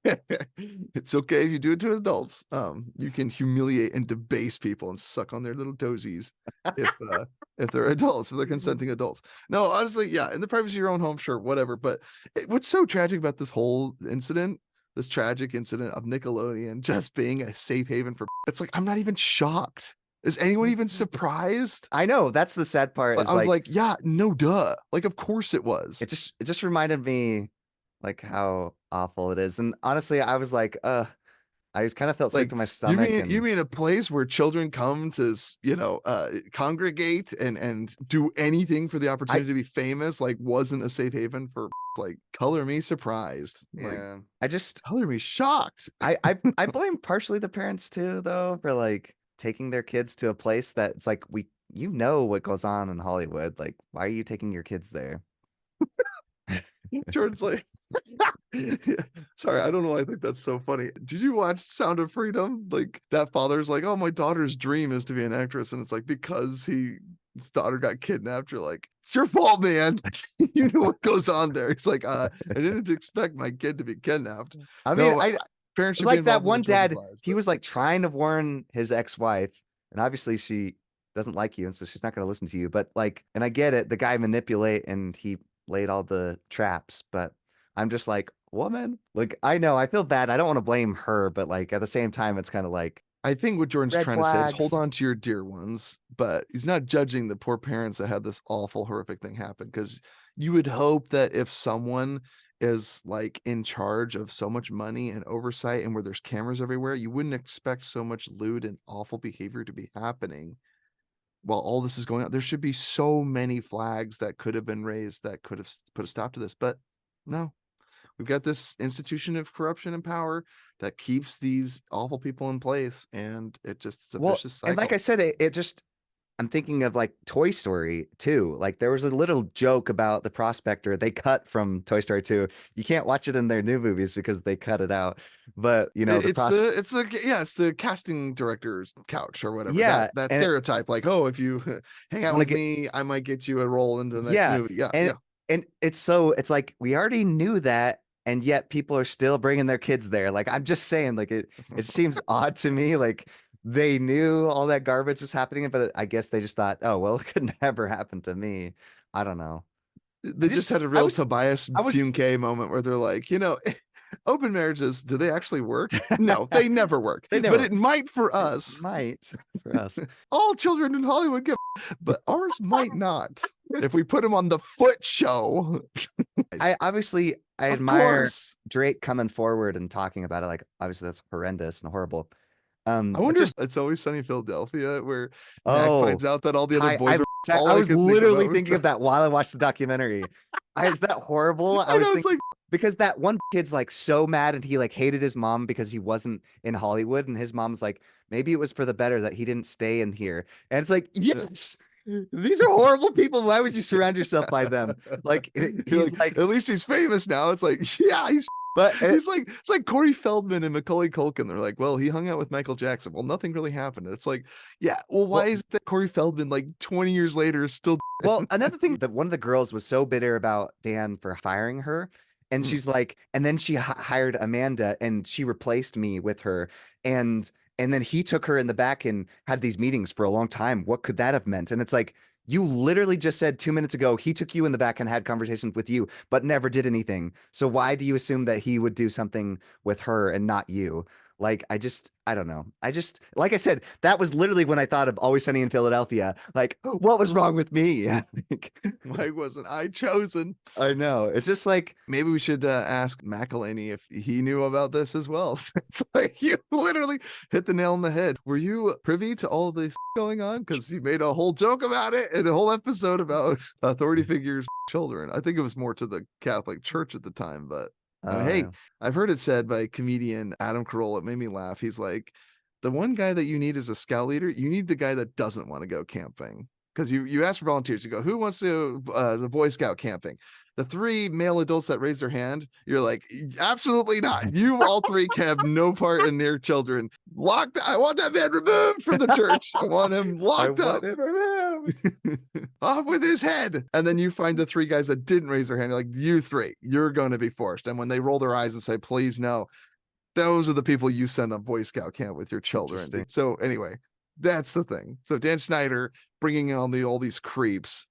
it's okay if you do it to adults. You can humiliate and debase people and suck on their little toesies if they're adults, if they're consenting adults. No, honestly, yeah, in the privacy of your own home, sure, whatever. But what's so tragic about this whole incident, this tragic incident of Nickelodeon just being a safe haven for, it's like, I'm not even shocked. Is anyone even surprised? I know that's the sad part. I was like, yeah, no, duh. Like, of course it was. It just reminded me like how awful it is. And honestly, I was like, I just kind of felt sick to my stomach. You mean a place where children come to, congregate and do anything for the opportunity to be famous, like wasn't a safe haven for like, color me surprised. Yeah. Like, color me shocked. I blame partially the parents too, though, for like taking their kids to a place that it's like, you know what goes on in Hollywood. Like, why are you taking your kids there? Jordan's like, sorry, I don't know why I think that's so funny. Did you watch Sound of Freedom? Like that father's like, oh, my daughter's dream is to be an actress, and it's like because his daughter got kidnapped. You're like, it's your fault, man. You know what goes on there. He's like, I didn't expect my kid to be kidnapped. I mean, parents should like that one dad. Lives, he was like trying to warn his ex-wife, and obviously she doesn't like you, and so she's not going to listen to you. But like, and I get it. The guy manipulate, and he laid all the traps, but I'm just like, woman, like, I know I feel bad. I don't want to blame her, but like at the same time, it's kind of like, I think what Jordan's trying to say is hold on to your dear ones, but he's not judging the poor parents that had this awful, horrific thing happen. Because you would hope that if someone is like in charge of so much money and oversight and where there's cameras everywhere, you wouldn't expect so much lewd and awful behavior to be happening while all this is going on. There should be so many flags that could have been raised that could have put a stop to this, but no. We've got this institution of corruption and power that keeps these awful people in place, and it's a vicious cycle. And like I said, I'm thinking of like Toy Story 2. Like there was a little joke about the prospector they cut from Toy Story 2. You can't watch it in their new movies because they cut it out. But you know, it's the casting director's couch or whatever. Yeah, that stereotype, like, oh, if you hang out with me, I might get you a role into the next movie. Yeah, and it's like we already knew that, and yet people are still bringing their kids there. Like I'm just saying, like it seems odd to me. Like they knew all that garbage was happening, but I guess they just thought, oh, well, it could never happen to me. I don't know. They just had a real Tobias Funke moment where they're like, open marriages, do they actually work? No, they never work. But it might for us. All children in Hollywood get, but ours might not. If we put them on the Foot Show. I admire Drake coming forward and talking about it. Like, obviously that's horrendous and horrible. I But wonder if just It's Always Sunny in Philadelphia where Mac oh, finds out that all the other Ty, boys are all I I was can think literally about. thinking of that while I watched the documentary. Is that horrible? I I was know, it's thinking like, because that one kid's like so mad and he like hated his mom because he wasn't in Hollywood, and his mom's like, maybe it was for the better that he didn't stay in here. And it's like, yes, these are horrible people. Why would you surround yourself by them? Like you're he's like, like, at least he's famous now. It's like, yeah, but he's like, it's like Corey Feldman and Macaulay Culkin. They're like, well, he hung out with Michael Jackson. Well, nothing really happened. It's like, yeah, well, why well, is it that Corey Feldman, like 20 years later, is still Well, another thing that one of the girls was so bitter about Dan for firing her, and Mm. she's like, and then she hired Amanda, and she replaced me with her, and then he took her in the back and had these meetings for a long time. What could that have meant? And it's like, you literally just said 2 minutes ago he took you in the back and had conversations with you, but never did anything. So why do you assume that he would do something with her and not you? Like, I don't know. Like I said, that was literally when I thought of Always Sunny in Philadelphia. Like, what was wrong with me? Like, Why wasn't I chosen? I know. It's just like, Maybe we should ask McElhaney if he knew about this as well. It's like you literally hit the nail on the head. Were you privy to all this going on? Because you made a whole joke about it and a whole episode about authority figures, children. I think it was more to the Catholic Church at the time, but I mean, hey, yeah. I've heard it said by comedian Adam Carolla. It made me laugh. He's like, the one guy that you need as a scout leader, you need the guy that doesn't want to go camping. Because you ask for volunteers, you go, who wants to the Boy Scout camping? The three male adults that raise their hand, you're like, absolutely not. You all three can have no part in their children. I want that man removed from the church. I want him I locked up. want it removed. Off with his head. And then you find the three guys that didn't raise their hand. You're like, you three, you're going to be forced. And when they roll their eyes and say, please no, those are the people you send on Boy Scout camp with your children. Interesting. So anyway, that's the thing. So Dan Schneider bringing in all these creeps.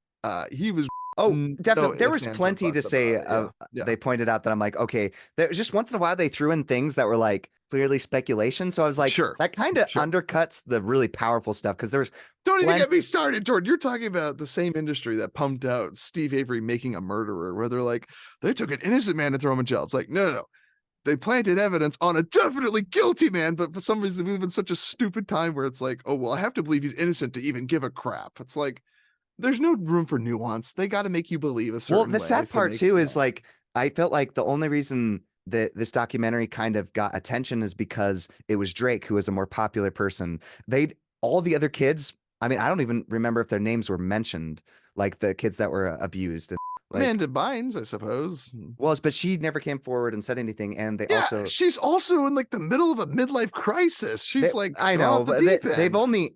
He was Oh, no definitely. There ifs, was ands, or plenty to buts say. about it. Yeah. Yeah. They pointed out that I'm like, okay, there just once in a while they threw in things that were like clearly speculation. So I was like, Sure. that kind of Sure. undercuts the really powerful stuff because there's Don't even plenty. get me started, Jordan. You're talking about the same industry that pumped out Steve Avery making a murderer, where they're like, they took an innocent man and throw him in jail. It's like, no. They planted evidence on a definitely guilty man, but for some reason we live in such a stupid time where it's like, oh, well, I have to believe he's innocent to even give a crap. It's like, there's no room for nuance. They got to make you believe a certain Well, the way sad to part make too is like I felt like the only reason that this documentary kind of got attention is because it was Drake, who was a more popular person. They all the other kids, I mean, I don't even remember if their names were mentioned, like the kids that were abused and like, Amanda Bynes, I suppose. well, but she never came forward and said anything. And they Yeah, also she's also in like the middle of a midlife crisis. they, She's like I gone know, off the but deep they've end. only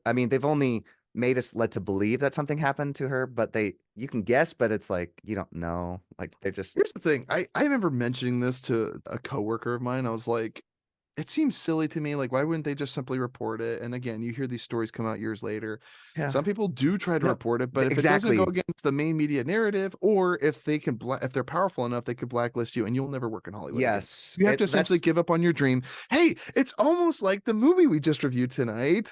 I mean, they've only made us led to believe that something happened to her, but you can guess, but it's like you don't know. Like they're just Here's the thing. I remember mentioning this to a coworker of mine. I was like, it seems silly to me. Like, why wouldn't they just simply report it? And again, you hear these stories come out years later. yeah. Some people do try to No, report it, but if it doesn't go exactly. against the main media narrative, or if they can, if they're powerful enough, they could blacklist you, and you'll never work in Hollywood again. Yes, You have to essentially that's give up on your dream. Hey, it's almost like the movie we just reviewed tonight.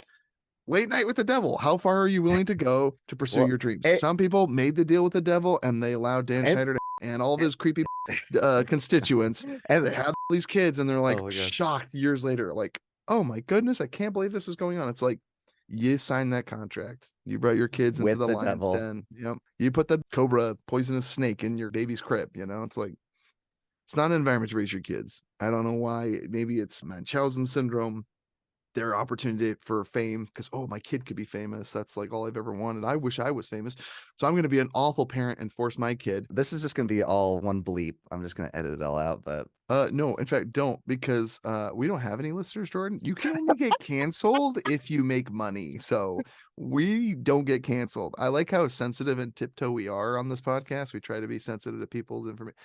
Late Night with the Devil. How far are you willing to go to pursue well, your dreams? it, Some people made the deal with the devil and they allowed Dan and Schneider to, and all of his creepy constituents. and They have these kids and they're like oh my gosh, shocked years later, like, oh my goodness, I can't believe this was going on. It's like, you signed that contract. You brought your kids into with the the lion's devil. den. Yep. You put the cobra poisonous snake in your baby's crib. It's like, it's not an environment to raise your kids. I don't know why. Maybe it's Munchausen syndrome, their opportunity for fame, because oh, my kid could be famous. That's like all I've ever wanted. I wish I was famous, so I'm going to be an awful parent and force my kid. This is just gonna be all one bleep. I'm just gonna edit it all out, but No, in fact, don't, because we don't have any listeners, Jordan. You can only get canceled if you make money, so we don't get canceled. I like how sensitive and tiptoe we are on this podcast. We try to be sensitive to people's information.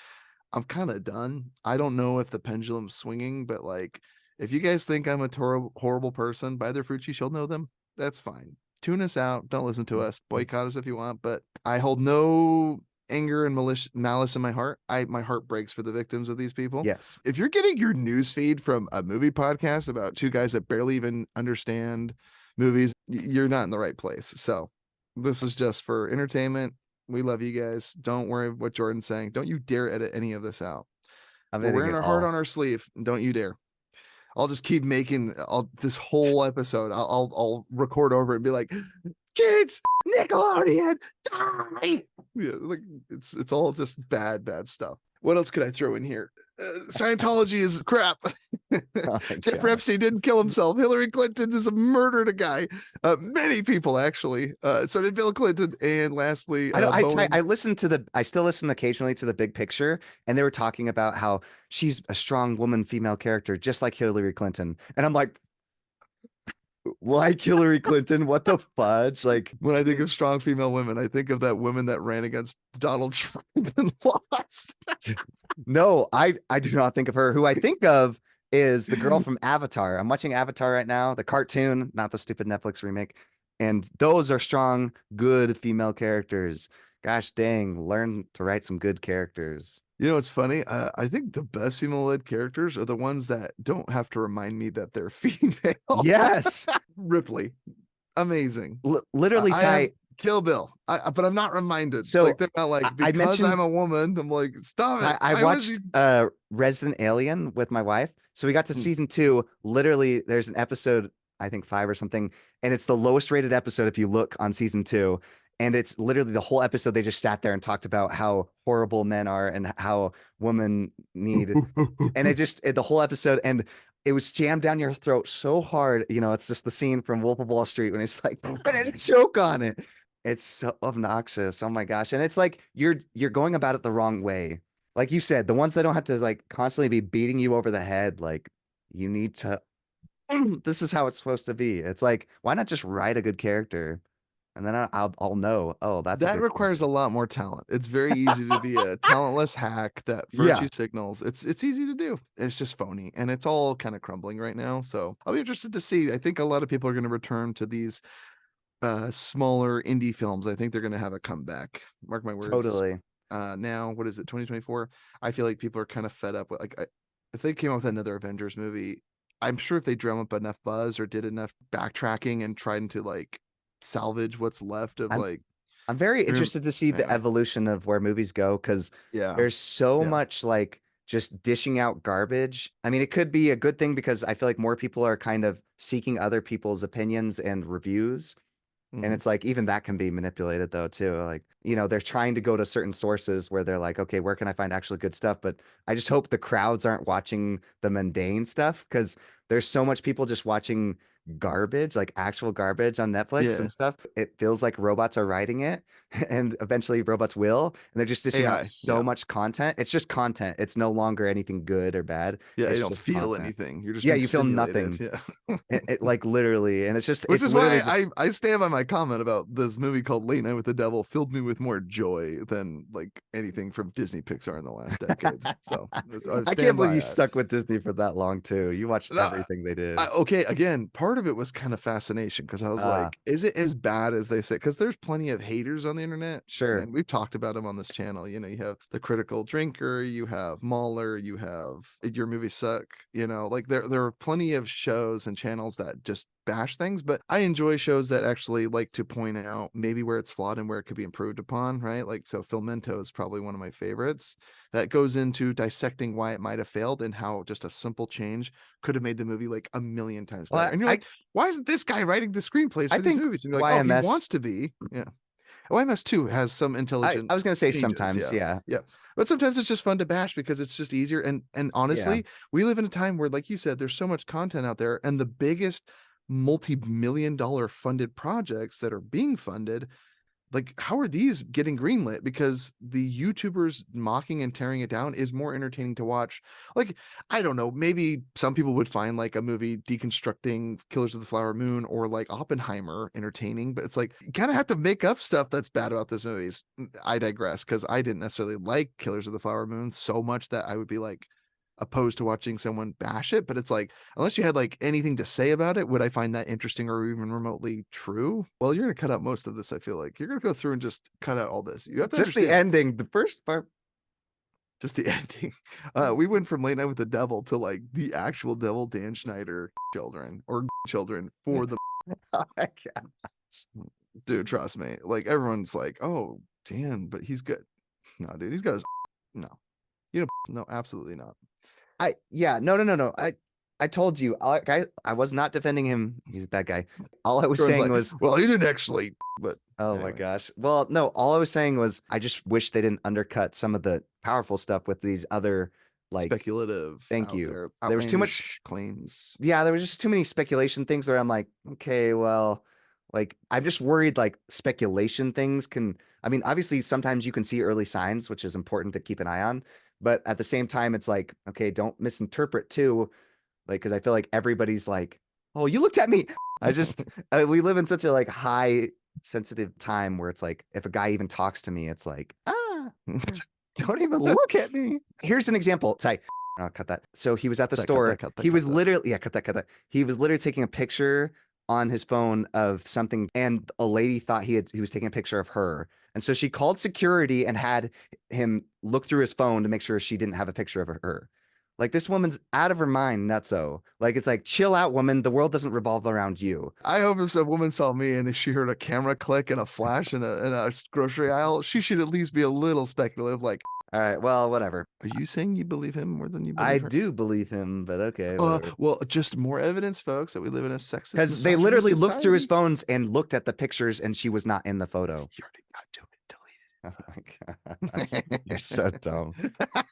I'm kind of done. I don't know if the pendulum's swinging, but like, if you guys think I'm a horrible person, by their fruits you shall know them. That's fine. Tune us out. Don't listen to us. Boycott us if you want. But I hold no anger and malice in my heart. My heart breaks for the victims of these people. yes, If you're getting your news feed from a movie podcast about two guys that barely even understand movies, you're not in the right place. So this is just for entertainment. We love you guys. Don't worry what Jordan's saying. Don't you dare edit any of this out. I'm We're editing wearing it our heart all. on our sleeve. Don't you dare. I'll just keep making this whole episode. I'll record over it and be like, kids, Nickelodeon, die. Yeah, like it's all just bad stuff. What else could I throw in here? Scientology is crap. Oh my Jeffrey gosh. Epstein didn't kill himself. Hillary Clinton is murdered a guy. Many people actually. So did Bill Clinton. And lastly, I listen to I still listen occasionally to The Big Picture, and they were talking about how she's a strong woman, female character, just like Hillary Clinton. And I'm like Hillary Clinton, what the fudge? Like, when I think of strong female women, I think of that woman that ran against Donald Trump and lost. no, I do not think of her. Who I think of is the girl from Avatar. I'm watching Avatar right now, the cartoon, not the stupid Netflix remake. And those are strong, good female characters. Gosh dang, learn to write some good characters. You know, it's funny. I think the best female-led characters are the ones that don't have to remind me that they're female. Yes. Ripley, amazing. Literally, Ty. Kill Bill, but I'm not reminded. So like, they're not like, because I'm a woman, I'm like, stop it. I watched Resident Alien with my wife. So we got to season 2. Literally, there's an episode, I think 5 or something, and it's the lowest rated episode if you look on season 2. And it's literally the whole episode. They just sat there and talked about how horrible men are and how women need. And the whole episode, and it was jammed down your throat so hard. You know, it's just the scene from Wolf of Wall Street when it's like, choke on it. It's so obnoxious. Oh my gosh. And it's like you're going about it the wrong way. Like you said, the ones that don't have to like constantly be beating you over the head, like you need to this is how it's supposed to be. It's like, why not just write a good character? And then I'll know, oh, that requires a lot more talent. It's very easy to be a talentless hack that virtue signals. It's easy to do. It's just phony, and it's all kind of crumbling right now. So I'll be interested to see. I think a lot of people are going to return to these smaller indie films. I think they're going to have a comeback. Mark my words. Totally. Now, what is it, 2024? I feel like people are kind of fed up with, like, if they came out with another Avengers movie, I'm sure if they drum up enough buzz or did enough backtracking and trying to like salvage what's left of I'm very interested to see the evolution of where movies go, because there's so much like just dishing out garbage. I mean, it could be a good thing because I feel like more people are kind of seeking other people's opinions and reviews. And it's like, even that can be manipulated though, too. Like, you know, they're trying to go to certain sources where they're like, okay, where can I find actually good stuff? But I just hope the crowds aren't watching the mundane stuff, because there's so much people just watching garbage, like actual garbage on Netflix and stuff. It feels like robots are writing it, and eventually robots will, and they're just dishing out so much content. It's just content. It's no longer anything good or bad. Yeah, you don't feel anything. You're just you feel nothing. Yeah. it like literally, and it's just which is why I stand by my comment about this movie called Late Night with the Devil. Filled me with more joy than like anything from Disney Pixar in the last decade. So I can't believe you stuck with Disney for that long too. You watched everything they did. Okay, again, part of it was kind of fascination, because I was like, is it as bad as they say? Because there's plenty of haters on the internet. Sure. And we've talked about them on this channel. You know, you have the critical drinker, you have Mahler, you have Your Movies Suck. You know, like there are plenty of shows and channels that just bash things, but I enjoy shows that actually like to point out maybe where it's flawed and where it could be improved upon, right? Like, so Filmento is probably one of my favorites that goes into dissecting why it might have failed and how just a simple change could have made the movie like a million times better. Well, and you're like, why isn't this guy writing the screenplays for these movies? And you're like, YMS, oh, he wants to be. Yeah. YMS too has some intelligent. I was going to say changes, sometimes, yeah. But sometimes it's just fun to bash because it's just easier. And honestly, we live in a time where, like you said, there's so much content out there, and the biggest multi-million-dollar funded projects that are being funded, like, how are these getting greenlit? Because the YouTubers mocking and tearing it down is more entertaining to watch. Like, I don't know, maybe some people would find like a movie deconstructing Killers of the Flower Moon or like Oppenheimer entertaining, but it's like, you kind of have to make up stuff that's bad about those movies. I digress, because I didn't necessarily like Killers of the Flower Moon so much that I would be like opposed to watching someone bash it. But it's like, unless you had like anything to say about it, would I find that interesting or even remotely true? Well, you're gonna cut out most of this. I feel like you're gonna go through and just cut out all this. You have to just the ending, the first part, just the ending. We went from Late Night with the Devil to like the actual devil, Dan Schneider children for the oh my gosh. Dude, trust me, like everyone's like, oh Dan, but he's good. No, dude, he's got his no, you know, no, absolutely not. No. I told you, I was not defending him. He's a bad guy. All I was Everyone's saying like, was, well, he didn't actually, but oh my anyway, gosh. Well, no, all I was saying was, I just wish they didn't undercut some of the powerful stuff with these other, like, speculative, thank out you. there, There was too much, outlandish claims. yeah, there was just too many speculation things where I'm like, okay, well, like, I'm just worried like speculation things can, I mean, obviously sometimes you can see early signs, which is important to keep an eye on. But at the same time, it's like, okay, don't misinterpret too. Like, cause I feel like everybody's like, oh, you looked at me. I just, we live in such a like high sensitive time where it's like, if a guy even talks to me, it's like, don't even look at me. Here's an example. Sorry, I'll cut that. So he was at the Cut store. that, cut that, He cut was that. literally, yeah, cut that, cut that. He was literally taking a picture on his phone of something, and a lady thought he was taking a picture of her. And so she called security and had him look through his phone to make sure she didn't have a picture of her. Like, this woman's out of her mind, nutso. Like, it's like, chill out, woman. The world doesn't revolve around you. I hope if a woman saw me and she heard a camera click and a flash in a grocery aisle, she should at least be a little speculative. Like, All right, well, whatever. are you saying you believe him more than you I believe her? do believe him, but okay, whatever. Well, just more evidence, folks, that we live in a sexist, Because they misogynist literally looked through his society. phones and looked at the pictures, and she was not in the photo. You already got to it. Oh my God. You're so dumb.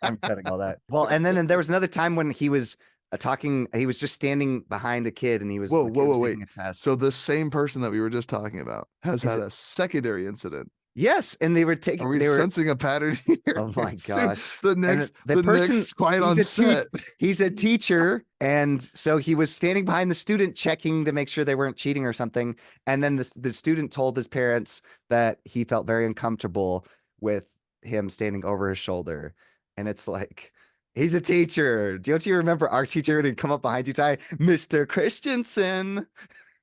I'm cutting all that. Well, and then there was another time when he was talking, he was just standing behind a kid, and Whoa, the kid was wait. taking a test. So the same person that we were just talking about has Is had it- a secondary incident. Yes, and Are we they were, sensing a pattern here? oh my gosh. The And next quiet on set. He's a teacher, and so he was standing behind the student checking to make sure they weren't cheating or something. And then the student told his parents that he felt very uncomfortable with him standing over his shoulder. And it's like, he's a teacher. Don't you remember our teacher to come up behind you, Ty? Mr. Christensen.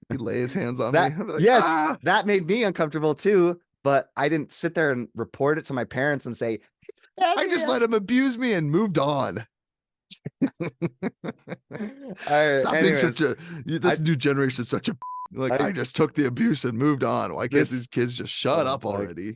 He lay his hands on That, me. Like, yes, ah! that made me uncomfortable too. But I didn't sit there and report it to my parents and say, I just let him abuse me and moved on. Stop being such a this new generation is such a like I just took the abuse and moved on. Why can't these kids just shut up already?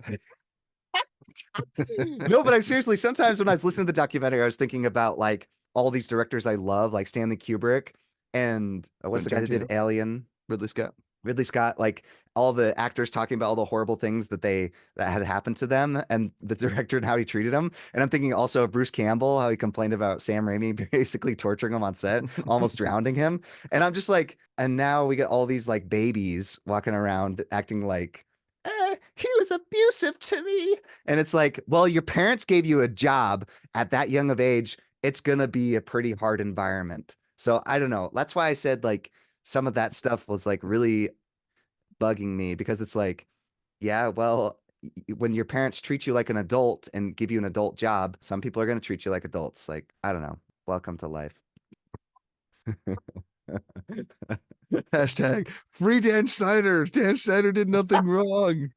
No, but I seriously, sometimes when I was listening to the documentary, I was thinking about like all these directors I love, like Stanley Kubrick and what's the guy that did Alien? Ridley Scott, like all the actors talking about all the horrible things that had happened to them, and the director and how he treated them. And I'm thinking also of Bruce Campbell, how he complained about Sam Raimi basically torturing him on set, almost drowning him. And I'm just like, and now we get all these like babies walking around acting like, he was abusive to me. And it's like, well, your parents gave you a job at that young of age. It's gonna be a pretty hard environment. So I don't know. That's why I said like some of that stuff was like really bugging me, because it's like, yeah, well, when your parents treat you like an adult and give you an adult job, some people are going to treat you like adults. Like, I don't know. Welcome to life. Hashtag free Dan Schneider. Dan Schneider did nothing wrong.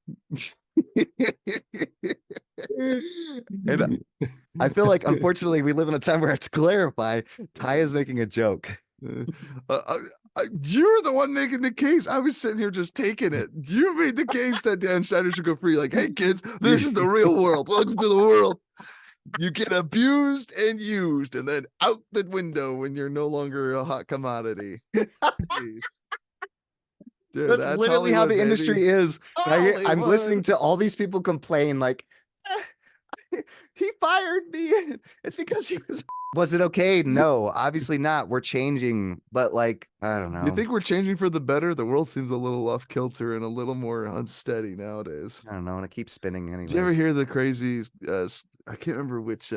And I feel like, unfortunately, we live in a time where I have to clarify Ty is making a joke. You're the one making the case. I was sitting here just taking it. You made the case that Dan Schneider should go free. Like, hey, kids, this is the real world. Welcome to the world. You get abused and used, and then out the window when you're no longer a hot commodity. Dude, that's literally how the industry is. I'm listening to all these people complain like, he fired me. It's because he was it okay? No, obviously not. We're changing, but like, I don't know. You think we're changing for the better? The world seems a little off kilter and a little more unsteady nowadays. I don't know, and it keeps spinning anyway. Did you ever hear the crazy I can't remember which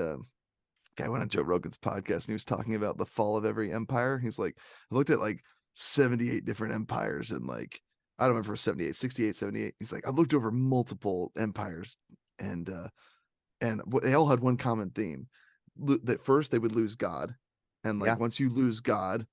guy went on Joe Rogan's podcast and he was talking about the fall of every empire. He's like, I looked at like 78 different empires and like, I don't remember 78, 68, 78. He's like, I looked over multiple empires and they all had one common theme. That first they would lose God. And like, once you lose God,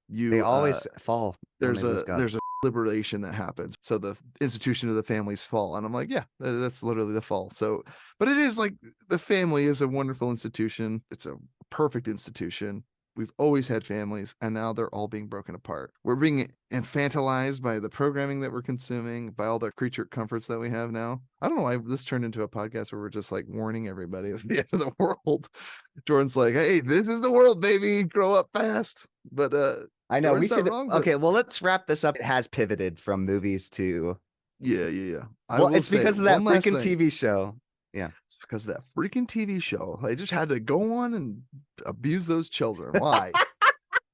they always fall. There's a liberation that happens. So the institution of the families fall. And I'm like, yeah, that's literally the fall. So, but it is like the family is a wonderful institution. It's a perfect institution. We've always had families, and now they're all being broken apart. We're being infantilized by the programming that we're consuming, by all the creature comforts that we have now. I don't know why this turned into a podcast where we're just like warning everybody of the end of the world. Jordan's like, hey, this is the world, baby. Grow up fast. But I know we Jordan's not should. wrong. But Okay, well, let's wrap this up. It has pivoted from movies to. yeah. I Well, will it's say because of one that last freaking thing. TV show. Yeah. It's because of that freaking TV show. They just had to go on and abuse those children. Why?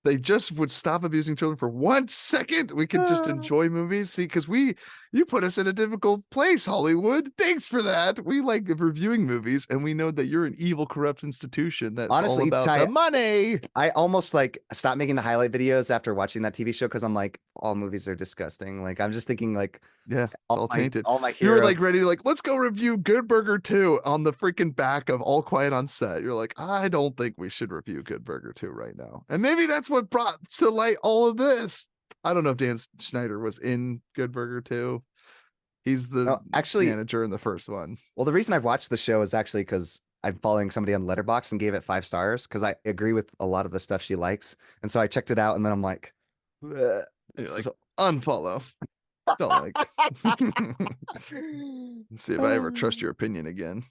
They just would stop abusing children for 1 second. We could just enjoy movies. See, because you put us in a difficult place, Hollywood. Thanks for that. We like reviewing movies, and we know that you're an evil, corrupt institution that's all Honestly, about Ty, the money. I almost like stopped making the highlight videos after watching that TV show because I'm like, all movies are disgusting. Like, I'm just thinking like, Yeah, it's all tainted. all my You were like heroes. ready to like, let's go review Good Burger 2 on the freaking back of All Quiet on Set. You're like, I don't think we should review Good Burger 2 right now. And maybe that's what brought to light all of this. I don't know if Dan Schneider was in Good Burger 2. He's the No, actually, manager in the first one. well, the reason I've watched the show is actually because I'm following somebody on Letterboxd and gave it 5 stars because I agree with a lot of the stuff she likes. And so I checked it out and then I'm like, And you're like, unfollow. Don't like. See if I ever trust your opinion again.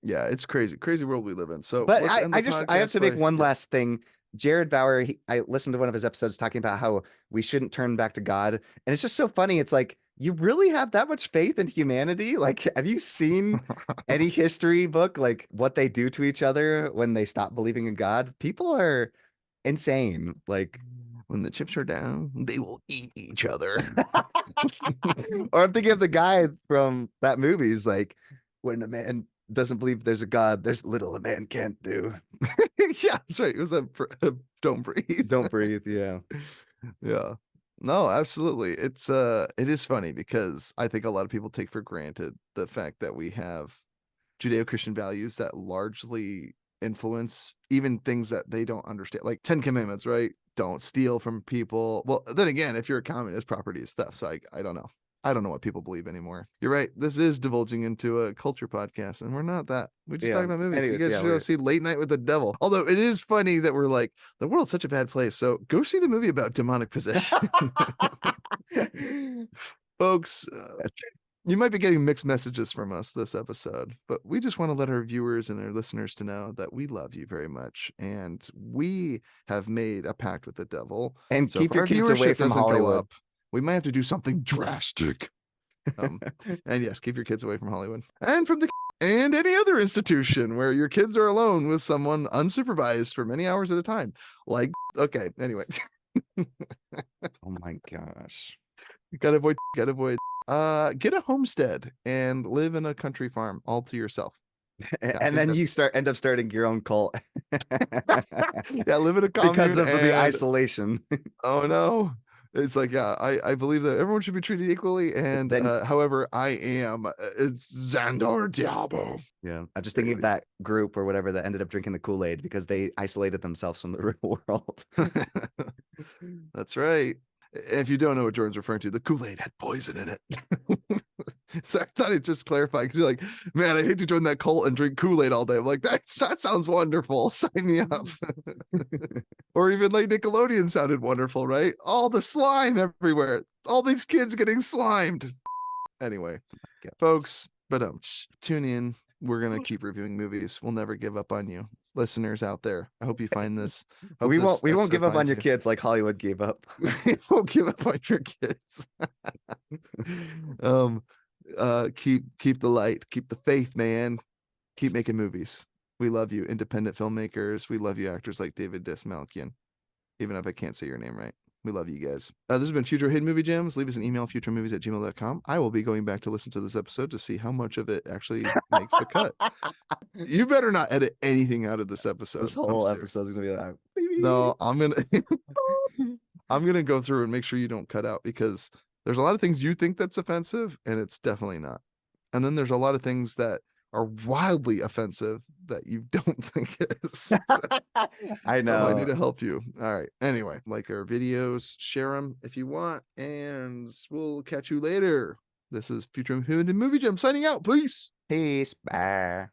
Yeah, it's crazy world we live in. So, but I have to make one yeah. last thing. Jared Bauer, I listened to one of his episodes talking about how we shouldn't turn back to God, and it's just so funny. It's like, you really have that much faith in humanity? Like, have you seen any history book, like what they do to each other when they stop believing in God? People are insane. Like, when the chips are down, they will eat each other. or I'm thinking of the guy from that movie. He's like, when a man doesn't believe there's a God, there's little a man can't do. Yeah, that's right. It was a don't breathe. Don't breathe. Yeah. Yeah. No, absolutely. It is funny because I think a lot of people take for granted the fact that we have Judeo-Christian values that largely influence even things that they don't understand, like 10 commandments, right? Don't steal from people. Well, then again, if you're a communist, property is theft. So I don't know. I don't know what people believe anymore. You're right. This is divulging into a culture podcast, and we're not that. We just talk about movies. Anyways, you guys should go see Late Night with the Devil. Although it is funny that we're like, the world's such a bad place. So go see the movie about demonic possession. Folks, you might be getting mixed messages from us this episode, but we just want to let our viewers and our listeners to know that we love you very much, and we have made a pact with the devil. And so keep your kids away from Hollywood. We might have to do something drastic. And yes, keep your kids away from Hollywood and from the and any other institution where your kids are alone with someone unsupervised for many hours at a time. Like, okay, anyway. Oh my gosh. Gotta avoid. Get a homestead and live in a country farm all to yourself. And then you end up starting your own cult. Yeah, live in a commune because of the isolation. Oh no. It's like, yeah, I believe that everyone should be treated equally. And however, I am, it's Xandar Diabo. Yeah. I'm just thinking of that group or whatever that ended up drinking the Kool-Aid because they isolated themselves from the real world. That's right. If you don't know what Jordan's referring to, the Kool-Aid had poison in it. So I thought it just clarified because you're like, man, I hate to join that cult and drink Kool-Aid all day. I'm like, that sounds wonderful. Sign me up. Or even like Nickelodeon sounded wonderful, right? All the slime everywhere. All these kids getting slimed. Anyway, folks, but tune in. We're gonna keep reviewing movies. We'll never give up on you, listeners out there. I hope you find this. We won't give up on your kids like Hollywood gave up. We won't give up on your kids. Keep the light, keep the faith, man. Keep making movies. We love you, independent filmmakers. We love you, actors like David Dastmalchian. Even if I can't say your name right. We love you guys. This has been Future Hidden Movie Gems. Leave us an email, futuremovies@gmail.com. I will be going back to listen to this episode to see how much of it actually makes the cut. You better not edit anything out of this episode. This whole episode is gonna be like, no, I'm gonna go through and make sure you don't cut out, because there's a lot of things you think that's offensive, and it's definitely not. And then there's a lot of things that are wildly offensive that you don't think is. So, I know. I need to help you. All right. Anyway, like our videos, share them if you want, and we'll catch you later. This is Future Hidden Movie Gem signing out. Peace. Peace. Bye.